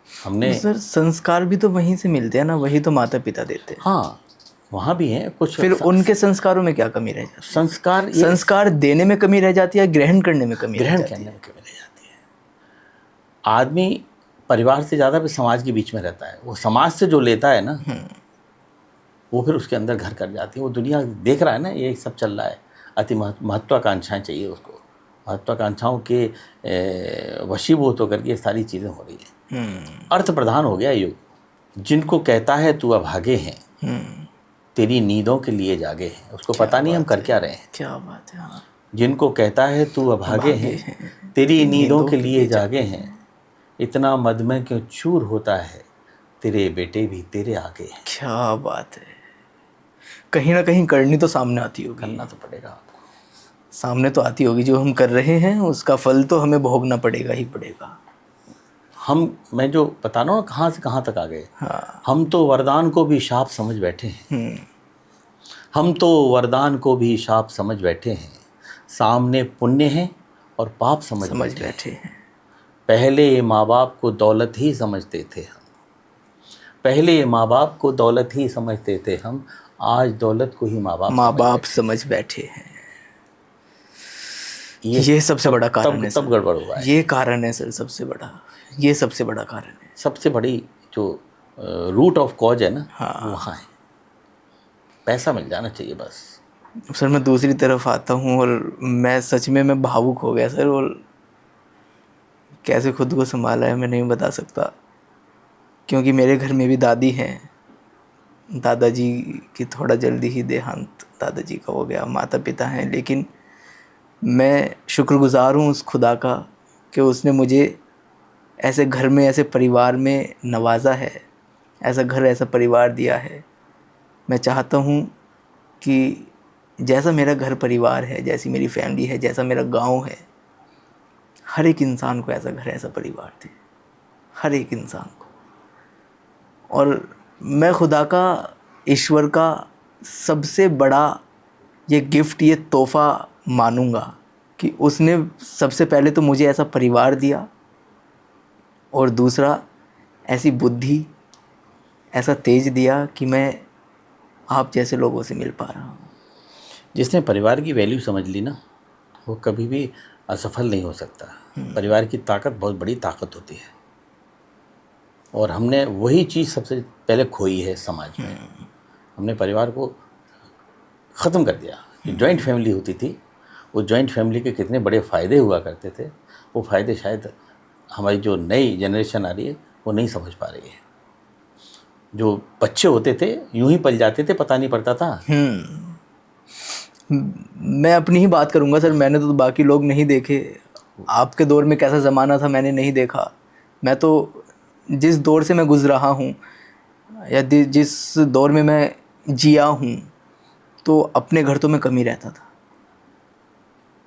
हमने सर संस्कार भी तो वहीं से मिलते हैं ना, वही तो माता पिता देते हैं। हाँ, वहाँ भी हैं कुछ। फिर उनके संस्कारों में क्या कमी रह जाती है? संस्कार देने में कमी रह जाती है, ग्रहण करने में कमी रह जाती है? आदमी परिवार से ज़्यादा भी समाज के बीच में रहता है। वो समाज से जो लेता है ना, वो फिर उसके अंदर घर कर जाती है। वो दुनिया देख रहा है ना, ये सब चल रहा है। अति महत्वाकांक्षाएं चाहिए उसको, महत्वाकांक्षाओं के वशीभूत होकर के ये सारी चीज़ें हो रही हैं। अर्थ प्रधान हो गया युग। जिनको कहता है तू अभागे हैं, तेरी नींदों के लिए जागे हैं। उसको पता नहीं हम कर क्या रहे हैं। क्या बात है। हाँ। जिनको कहता है तू अभागे हैं, तेरी नींदों के लिए जागे हैं, इतना मद में क्यों चूर होता है, तेरे बेटे भी तेरे आगे हैं। क्या बात है। कहीं ना कहीं करनी तो सामने आती होगी, करना तो पड़ेगा आपको, सामने तो आती होगी। जो हम कर रहे हैं उसका फल तो हमें भोगना पड़ेगा ही पड़ेगा। मैं जो बता रहा हूँ कहाँ से कहाँ तक आ गए। हाँ। हम तो वरदान को भी शाप समझ बैठे हैं। हम तो वरदान को भी शाप समझ बैठे हैं। सामने पुण्य है और पाप समझ बैठे। बैठे हैं। पहले माँ बाप को दौलत ही समझते थे हम, पहले माँ बाप को दौलत ही समझते थे हम, आज दौलत को ही माँ बाप समझ बैठे हैं। ये ये सबसे बड़ा कारण है तब सर। गड़बड़ हुआ है। ये कारण है सर सबसे बड़ा, ये सबसे बड़ा कारण है। सबसे बड़ी जो रूट ऑफ कॉज है ना, हाँ। वहाँ है। पैसा मिल जाना चाहिए बस। सर मैं दूसरी तरफ आता हूँ और मैं सच में मैं भावुक हो गया सर, और कैसे खुद को संभाला है मैं नहीं बता सकता, क्योंकि मेरे घर में भी दादी हैं। दादाजी की थोड़ा जल्दी ही देहांत दादाजी का हो गया, माता पिता हैं, लेकिन मैं शुक्रगुज़ार हूँ उस खुदा का कि उसने मुझे ऐसे घर में, ऐसे परिवार में नवाजा है, ऐसा घर, ऐसा परिवार दिया है। मैं चाहता हूँ कि जैसा मेरा घर परिवार है, जैसी मेरी फैमिली है, जैसा मेरा गांव है, हर एक इंसान को ऐसा घर, ऐसा परिवार दे, हर एक इंसान को। और मैं खुदा का, ईश्वर का सबसे बड़ा ये गिफ्ट, ये तोहफ़ा मानूंगा कि उसने सबसे पहले तो मुझे ऐसा परिवार दिया, और दूसरा ऐसी बुद्धि, ऐसा तेज दिया कि मैं आप जैसे लोगों से मिल पा रहा हूँ। जिसने परिवार की वैल्यू समझ ली ना, वो कभी भी असफल नहीं हो सकता। परिवार की ताकत बहुत बड़ी ताकत होती है, और हमने वही चीज़ सबसे पहले खोई है समाज में। हमने परिवार को ख़त्म कर दिया। जॉइंट फैमिली होती थी, वो जॉइंट फैमिली के कितने बड़े फ़ायदे हुआ करते थे, वो फ़ायदे शायद हमारी जो नई जनरेशन आ रही है वो नहीं समझ पा रही है। जो बच्चे होते थे यूं ही पल जाते थे, पता नहीं पड़ता था। मैं अपनी ही बात करूंगा सर, मैंने तो बाकी लोग नहीं देखे। आपके दौर में कैसा ज़माना था मैंने नहीं देखा। मैं तो जिस दौर से मैं गुज़र रहा हूँ, या जिस दौर में मैं जिया हूँ, तो अपने घर तो मैं कम ही रहता था।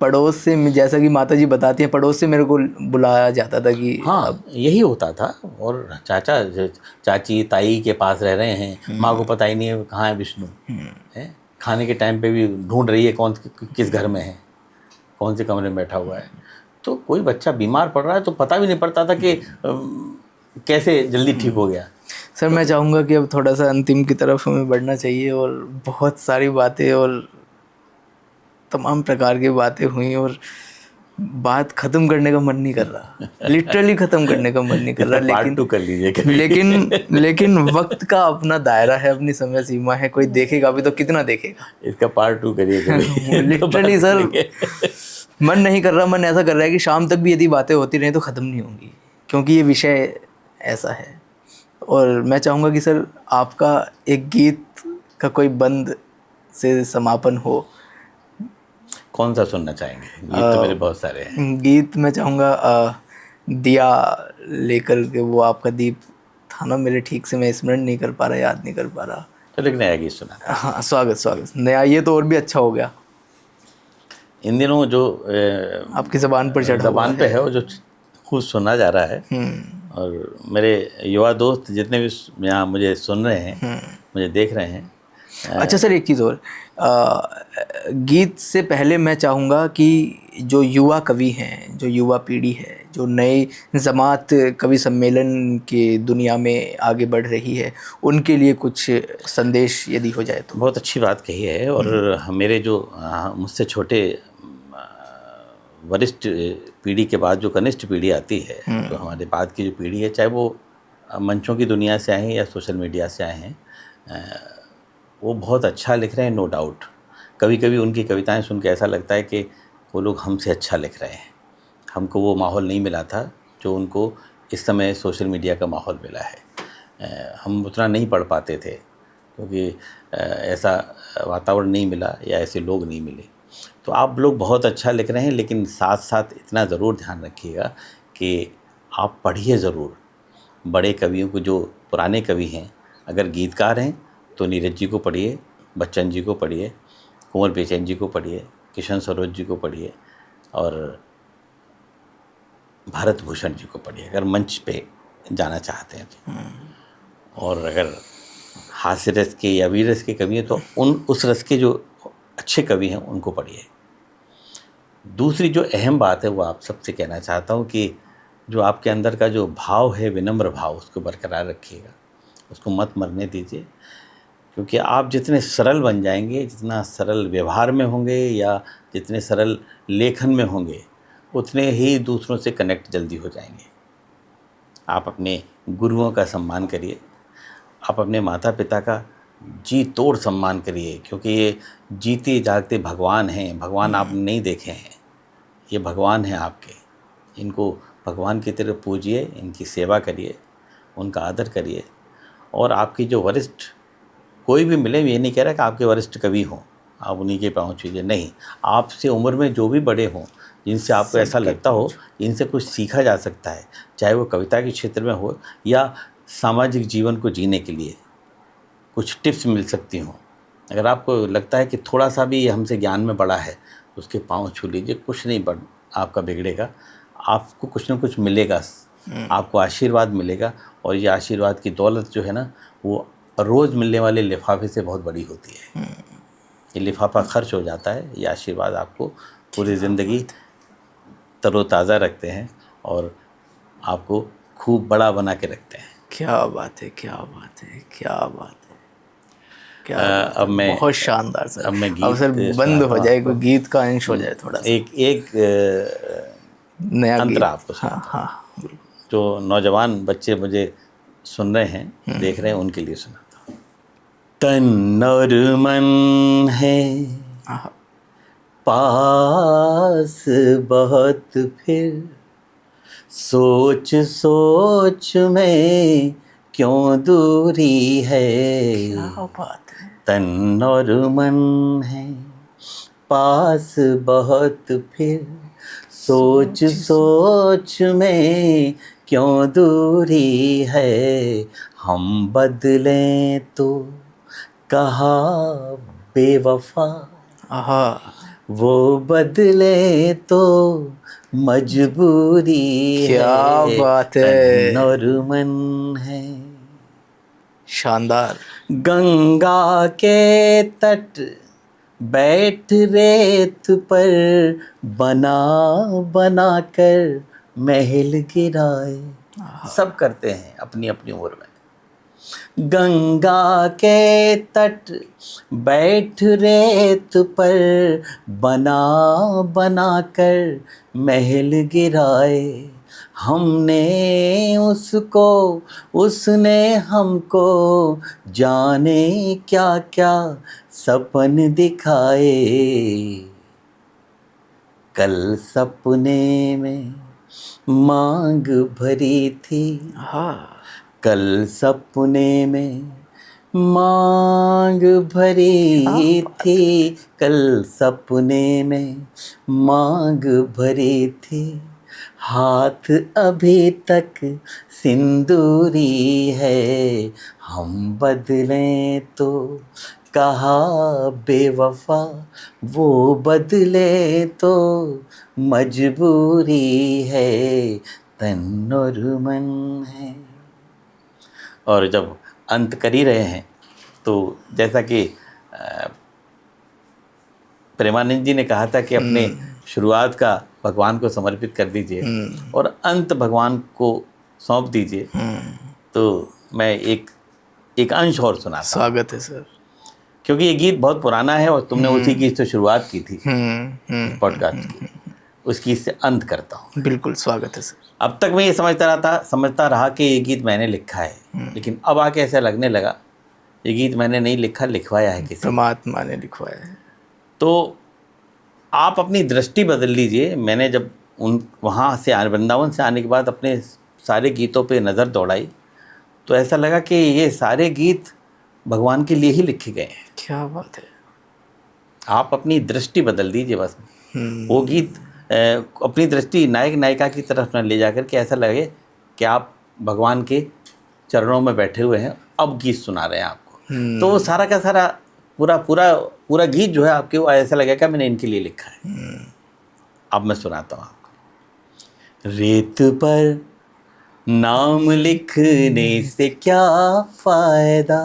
पड़ोस से, जैसा कि माता जी बताती हैं, पड़ोस से मेरे को बुलाया जाता था कि हाँ, यही होता था। और चाचा चाची ताई के पास रह रहे हैं, माँ को पता ही नहीं है कहाँ है विष्णु है। खाने के टाइम पे भी ढूंढ रही है कौन किस घर में है, कौन से कमरे में बैठा हुआ है। तो कोई बच्चा बीमार पड़ रहा है तो पता भी नहीं पड़ता था कि कैसे जल्दी ठीक हो गया। सर मैं चाहूँगा कि अब थोड़ा सा अंतिम की तरफ हमें बढ़ना चाहिए, और बहुत सारी बातें और तमाम प्रकार की बातें हुई, और बात ख़त्म करने का मन नहीं कर रहा, लिटरली ख़त्म करने का मन नहीं कर रहा। पार्ट 2 कर लीजिए कभी। लेकिन वक्त का अपना दायरा है, अपनी समय सीमा है, कोई देखेगा भी तो कितना देखेगा। इसका पार्ट 2 करिए कभी। लिटरली सर मन नहीं कर रहा, मन ऐसा कर रहा है कि शाम तक भी यदि बातें होती रहें तो ख़त्म नहीं होंगी, क्योंकि ये विषय ऐसा है। और मैं चाहूँगा कि सर आपका एक गीत का कोई बंद से समापन हो। कौन सा सुनना चाहेंगे? गीत तो मेरे बहुत सारे हैं। गीत मैं चाहूँगा दिया लेकर के, वो आपका दीप था ना, मेरे ठीक से मैं स्मरण नहीं कर पा रहा, याद नहीं कर पा रहा। चलो एक नया गीत सुना। हाँ, स्वागत नया, ये तो और भी अच्छा हो गया। इन दिनों जो आपकी ज़बान पर चढ़ा ज़बान पे है, वो जो खूब सुना जा रहा है, और मेरे युवा दोस्त जितने भी यहाँ मुझे सुन रहे हैं, मुझे देख रहे हैं। अच्छा सर, एक चीज़ और, गीत से पहले मैं चाहूँगा कि जो युवा कवि हैं, जो युवा पीढ़ी है, जो नए जमात कवि सम्मेलन के दुनिया में आगे बढ़ रही है, उनके लिए कुछ संदेश यदि हो जाए तो। बहुत अच्छी बात कही है। और मेरे जो मुझसे छोटे वरिष्ठ पीढ़ी के बाद जो कनिष्ठ पीढ़ी आती है, जो हमारे बाद की जो पीढ़ी है, चाहे वो मंचों की दुनिया से आए हैं या सोशल मीडिया से आए हैं, वो बहुत अच्छा लिख रहे हैं, नो डाउट। कभी कभी उनकी कविताएं सुन के ऐसा लगता है कि वो लोग हमसे अच्छा लिख रहे हैं। हमको वो माहौल नहीं मिला था जो उनको इस समय सोशल मीडिया का माहौल मिला है। हम उतना नहीं पढ़ पाते थे क्योंकि ऐसा वातावरण नहीं मिला या ऐसे लोग नहीं मिले। तो आप लोग बहुत अच्छा लिख रहे हैं, लेकिन साथ साथ इतना ज़रूर ध्यान रखिएगा कि आप पढ़िए ज़रूर बड़े कवियों को, जो पुराने कवि हैं। अगर गीतकार हैं तो नीरज जी को पढ़िए, बच्चन जी को पढ़िए, कुंवर बेचैन जी को पढ़िए, किशन सरोज जी को पढ़िए, और भारत भूषण जी को पढ़िए अगर मंच पे जाना चाहते हैं तो। और अगर हास्य रस के या वीर रस के कवि हैं तो उस रस के जो अच्छे कवि हैं उनको पढ़िए। दूसरी जो अहम बात है वो आप सबसे कहना चाहता हूँ कि जो आपके अंदर का जो भाव है, विनम्र भाव, उसको बरकरार रखिएगा, उसको मत मरने दीजिए। क्योंकि आप जितने सरल बन जाएंगे, जितना सरल व्यवहार में होंगे या जितने सरल लेखन में होंगे, उतने ही दूसरों से कनेक्ट जल्दी हो जाएंगे। आप अपने गुरुओं का सम्मान करिए, आप अपने माता पिता का जी तोड़ सम्मान करिए, क्योंकि ये जीते जागते भगवान हैं। भगवान आप नहीं देखे हैं, ये भगवान हैं आपके। इनको भगवान की तरह पूजिए, इनकी सेवा करिए, उनका आदर करिए। और आपकी जो वरिष्ठ कोई भी मिले, ये नहीं कह रहा कि आपके वरिष्ठ कवि हों, आप उन्हीं के पाँव छूइए, नहीं। आपसे उम्र में जो भी बड़े हों, जिनसे आपको ऐसा लगता हो कि इनसे कुछ सीखा जा सकता है, चाहे वो कविता के क्षेत्र में हो या सामाजिक जीवन को जीने के लिए कुछ टिप्स मिल सकती हों, अगर आपको लगता है कि थोड़ा सा भी हमसे ज्ञान में बड़ा है, तो उसके पाँव छू लीजिए। कुछ नहीं आपका बिगड़ेगा, आपको कुछ ना कुछ मिलेगा, आपको आशीर्वाद मिलेगा। और ये आशीर्वाद की दौलत जो है ना, वो रोज़ मिलने वाले लिफाफे से बहुत बड़ी होती है। ये लिफाफा खर्च हो जाता है, ये आशीर्वाद आपको पूरी ज़िंदगी तरोताज़ा रखते हैं और आपको खूब बड़ा बना के रखते हैं। क्या बात है, क्या बात है, क्या बात है, क्या बात अब है। मैं बहुत शानदार सर। अब मैं अब सर गीत बंद सुनाता हो हूँ जाए, आपको। कोई गीत का अंश हो जाए थोड़ा सा। एक नया गीत। अंतरा आपको हाँ सुनाता हूँ। हाँ बिल्कुल। जो नौजवान बच्चे मुझे सुन रहे हैं, देख रहे हैं, उनके लिए सुनाता हूँ। तन और मन है हाँ, पास बहुत, फिर सोच सोच में क्यों दूरी है। क्या बात है। तन और मन है पास बहुत, फिर सोच सोच में क्यों दूरी है। हम बदलें तो कहा बेवफा, आहा, वो बदले तो मजबूरी क्या है। बात है। तन और मन है। शानदार। गंगा के तट बैठ रेत पर बना बना कर महल गिराए। सब करते हैं अपनी अपनी उम्र में। गंगा के तट बैठ रेत पर बना बना कर महल गिराए। हमने उसको, उसने हमको, जाने क्या क्या सपन दिखाए। कल सपने में मांग भरी थी, हाँ, कल सपने में मांग भरी थी, कल सपने में मांग भरी थी। हाथ अभी तक सिंदूरी है। हम बदलें तो कहा बेवफा, वो बदले तो मजबूरी है। तन और मन है। और जब अंत कर ही रहे हैं, तो जैसा कि प्रेमानंद जी ने कहा था कि अपने शुरुआत का भगवान को समर्पित कर दीजिए और अंत भगवान को सौंप दीजिए। तो मैं एक अंश और सुनाता हूँ, स्वागत है सर। क्योंकि ये गीत बहुत पुराना है और तुमने उसी गीत से शुरुआत की थी इस पॉडकास्ट की। उस गीत से अंत करता हूँ। बिल्कुल स्वागत है सर। अब तक मैं ये समझता रहा कि ये गीत मैंने लिखा है, लेकिन अब आके ऐसा लगने लगा ये गीत मैंने नहीं लिखा, लिखवाया है किसी। परमात्मा ने लिखवाया है। तो आप अपनी दृष्टि बदल लीजिए। मैंने जब वहाँ से वृंदावन से आने के बाद अपने सारे गीतों पे नज़र दौड़ाई, तो ऐसा लगा कि ये सारे गीत भगवान के लिए ही लिखे गए हैं। क्या बात है। आप अपनी दृष्टि बदल दीजिए बस। वो गीत अपनी दृष्टि नायक नायिका की तरफ न ले जाकर के ऐसा लगे कि आप भगवान के चरणों में बैठे हुए हैं, अब गीत सुना रहे हैं आपको। तो वो सारा का सारा पूरा गीत जो है आपके, वो ऐसा लगेगा मैंने इनके लिए लिखा है। अब मैं सुनाता हूँ आपको। रेत पर नाम लिखने से क्या फायदा,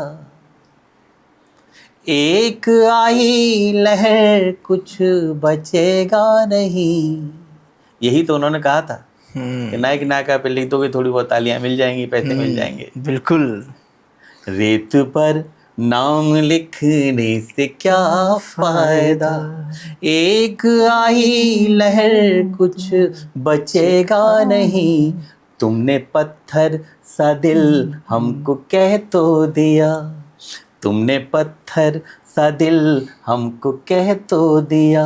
एक आई लहर कुछ बचेगा नहीं। यही तो उन्होंने कहा था कि नायक नायिका पे लिख दोगे थोड़ी बहुत तालियां मिल जाएंगी, पैसे मिल जाएंगे। बिल्कुल। रेत पर नाम लिखने से क्या फायदा, एक आई लहर कुछ बचेगा नहीं। तुमने पत्थर सा दिल हमको कह तो दिया, तुमने पत्थर सा दिल हमको कह तो दिया।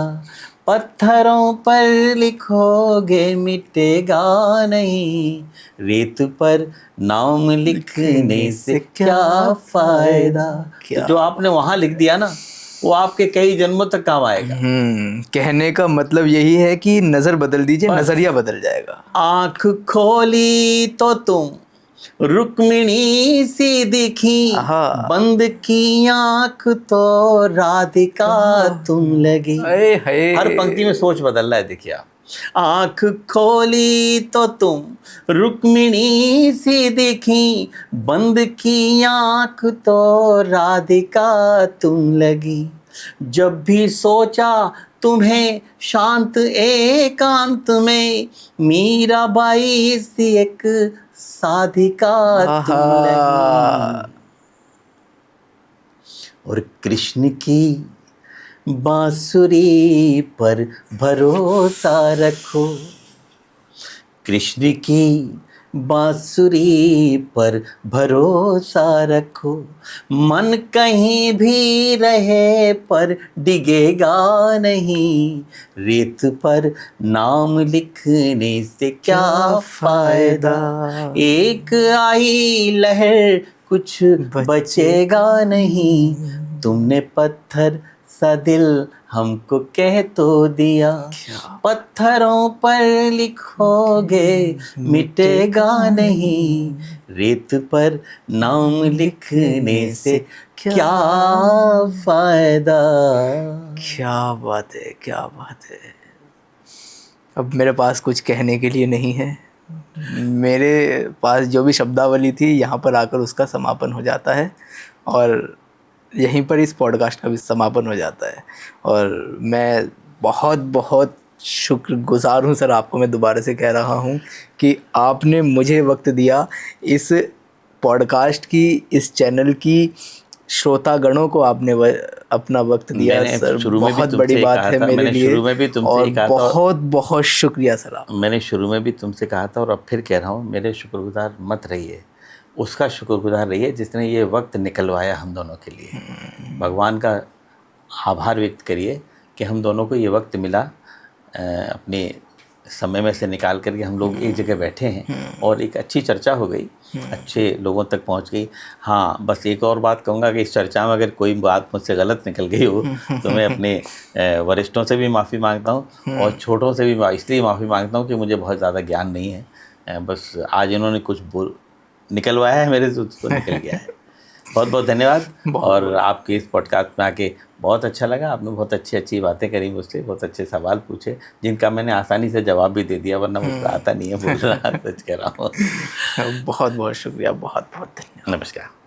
पत्थरों पर लिखोगे मिटेगा नहीं, रेत पर नाम लिखने से क्या फायदा। तो जो आपने वहां लिख दिया ना, वो आपके कई जन्मों तक काम आएगा। कहने का मतलब यही है कि नजर बदल दीजिए, नजरिया बदल जाएगा। आंख खोली तो तुम रुक्मिणी सी दिखी, बंद की आंख तो राधिका तुम लगी। हर पंक्ति में सोच बदल रहा है, देखिए आप। आंख खोली तो तुम रुक्मिणी सी दिखी, बंद की आंख तो राधिका तुम लगी। जब भी सोचा तुम्हें शांत एकांत में, मीराबाई सी एक साधिका तुम लगी। और कृष्ण की बांसुरी पर भरोसा रखो, कृष्ण की बांसुरी पर भरोसा रखो। मन कहीं भी रहे पर डिगेगा नहीं, रेत पर नाम लिखने से क्या फायदा। एक आई लहर कुछ बचेगा नहीं, तुमने पत्थर सा दिल हमको कह तो दिया। पत्थरों पर लिखोगे मिटेगा नहीं, रेत पर नाम लिखने से क्या फायदा। क्या बात है, क्या बात है। अब मेरे पास कुछ कहने के लिए नहीं है। मेरे पास जो भी शब्दावली थी यहाँ पर आकर उसका समापन हो जाता है, और यहीं पर इस पॉडकास्ट का भी समापन हो जाता है। और मैं बहुत बहुत शुक्रगुजार हूँ सर, आपको मैं दोबारा से कह रहा हूँ कि आपने मुझे वक्त दिया, इस पॉडकास्ट की, इस चैनल की श्रोतागणों को आपने अपना वक्त दिया सर। बहुत बड़ी बात है मेरे लिए, शुरू में भी तुमसे कहा था, बहुत बहुत शुक्रिया सर आप। मैंने शुरू में भी तुमसे कहा था और अब फिर कह रहा हूँ, मेरे शुक्रगुजार मत रहिए, उसका शुक्रगुजार रहिए जिसने ये वक्त निकलवाया हम दोनों के लिए। भगवान का आभार व्यक्त करिए कि हम दोनों को ये वक्त मिला, अपने समय में से निकाल करके हम लोग एक जगह बैठे हैं और एक अच्छी चर्चा हो गई, अच्छे लोगों तक पहुंच गई। हाँ, बस एक और बात कहूँगा कि इस चर्चा में अगर कोई बात मुझसे गलत निकल गई हो तो मैं अपने वरिष्ठों से भी माफ़ी मांगता हूँ और छोटों से भी इसलिए माफ़ी मांगता हूँ कि मुझे बहुत ज़्यादा ज्ञान नहीं है। बस आज इन्होंने कुछ निकलवाया है मेरे से, उसको निकल गया है। बहुत बहुत धन्यवाद। और आपके इस पॉडकास्ट में आके बहुत अच्छा लगा। आपने बहुत अच्छी अच्छी बातें करी मुझसे, बहुत अच्छे सवाल पूछे जिनका मैंने आसानी से जवाब भी दे दिया, वरना मुझको आता नहीं है बोलना। सच कह रहा हूँ। बहुत बहुत शुक्रिया, बहुत बहुत धन्यवाद। नमस्कार।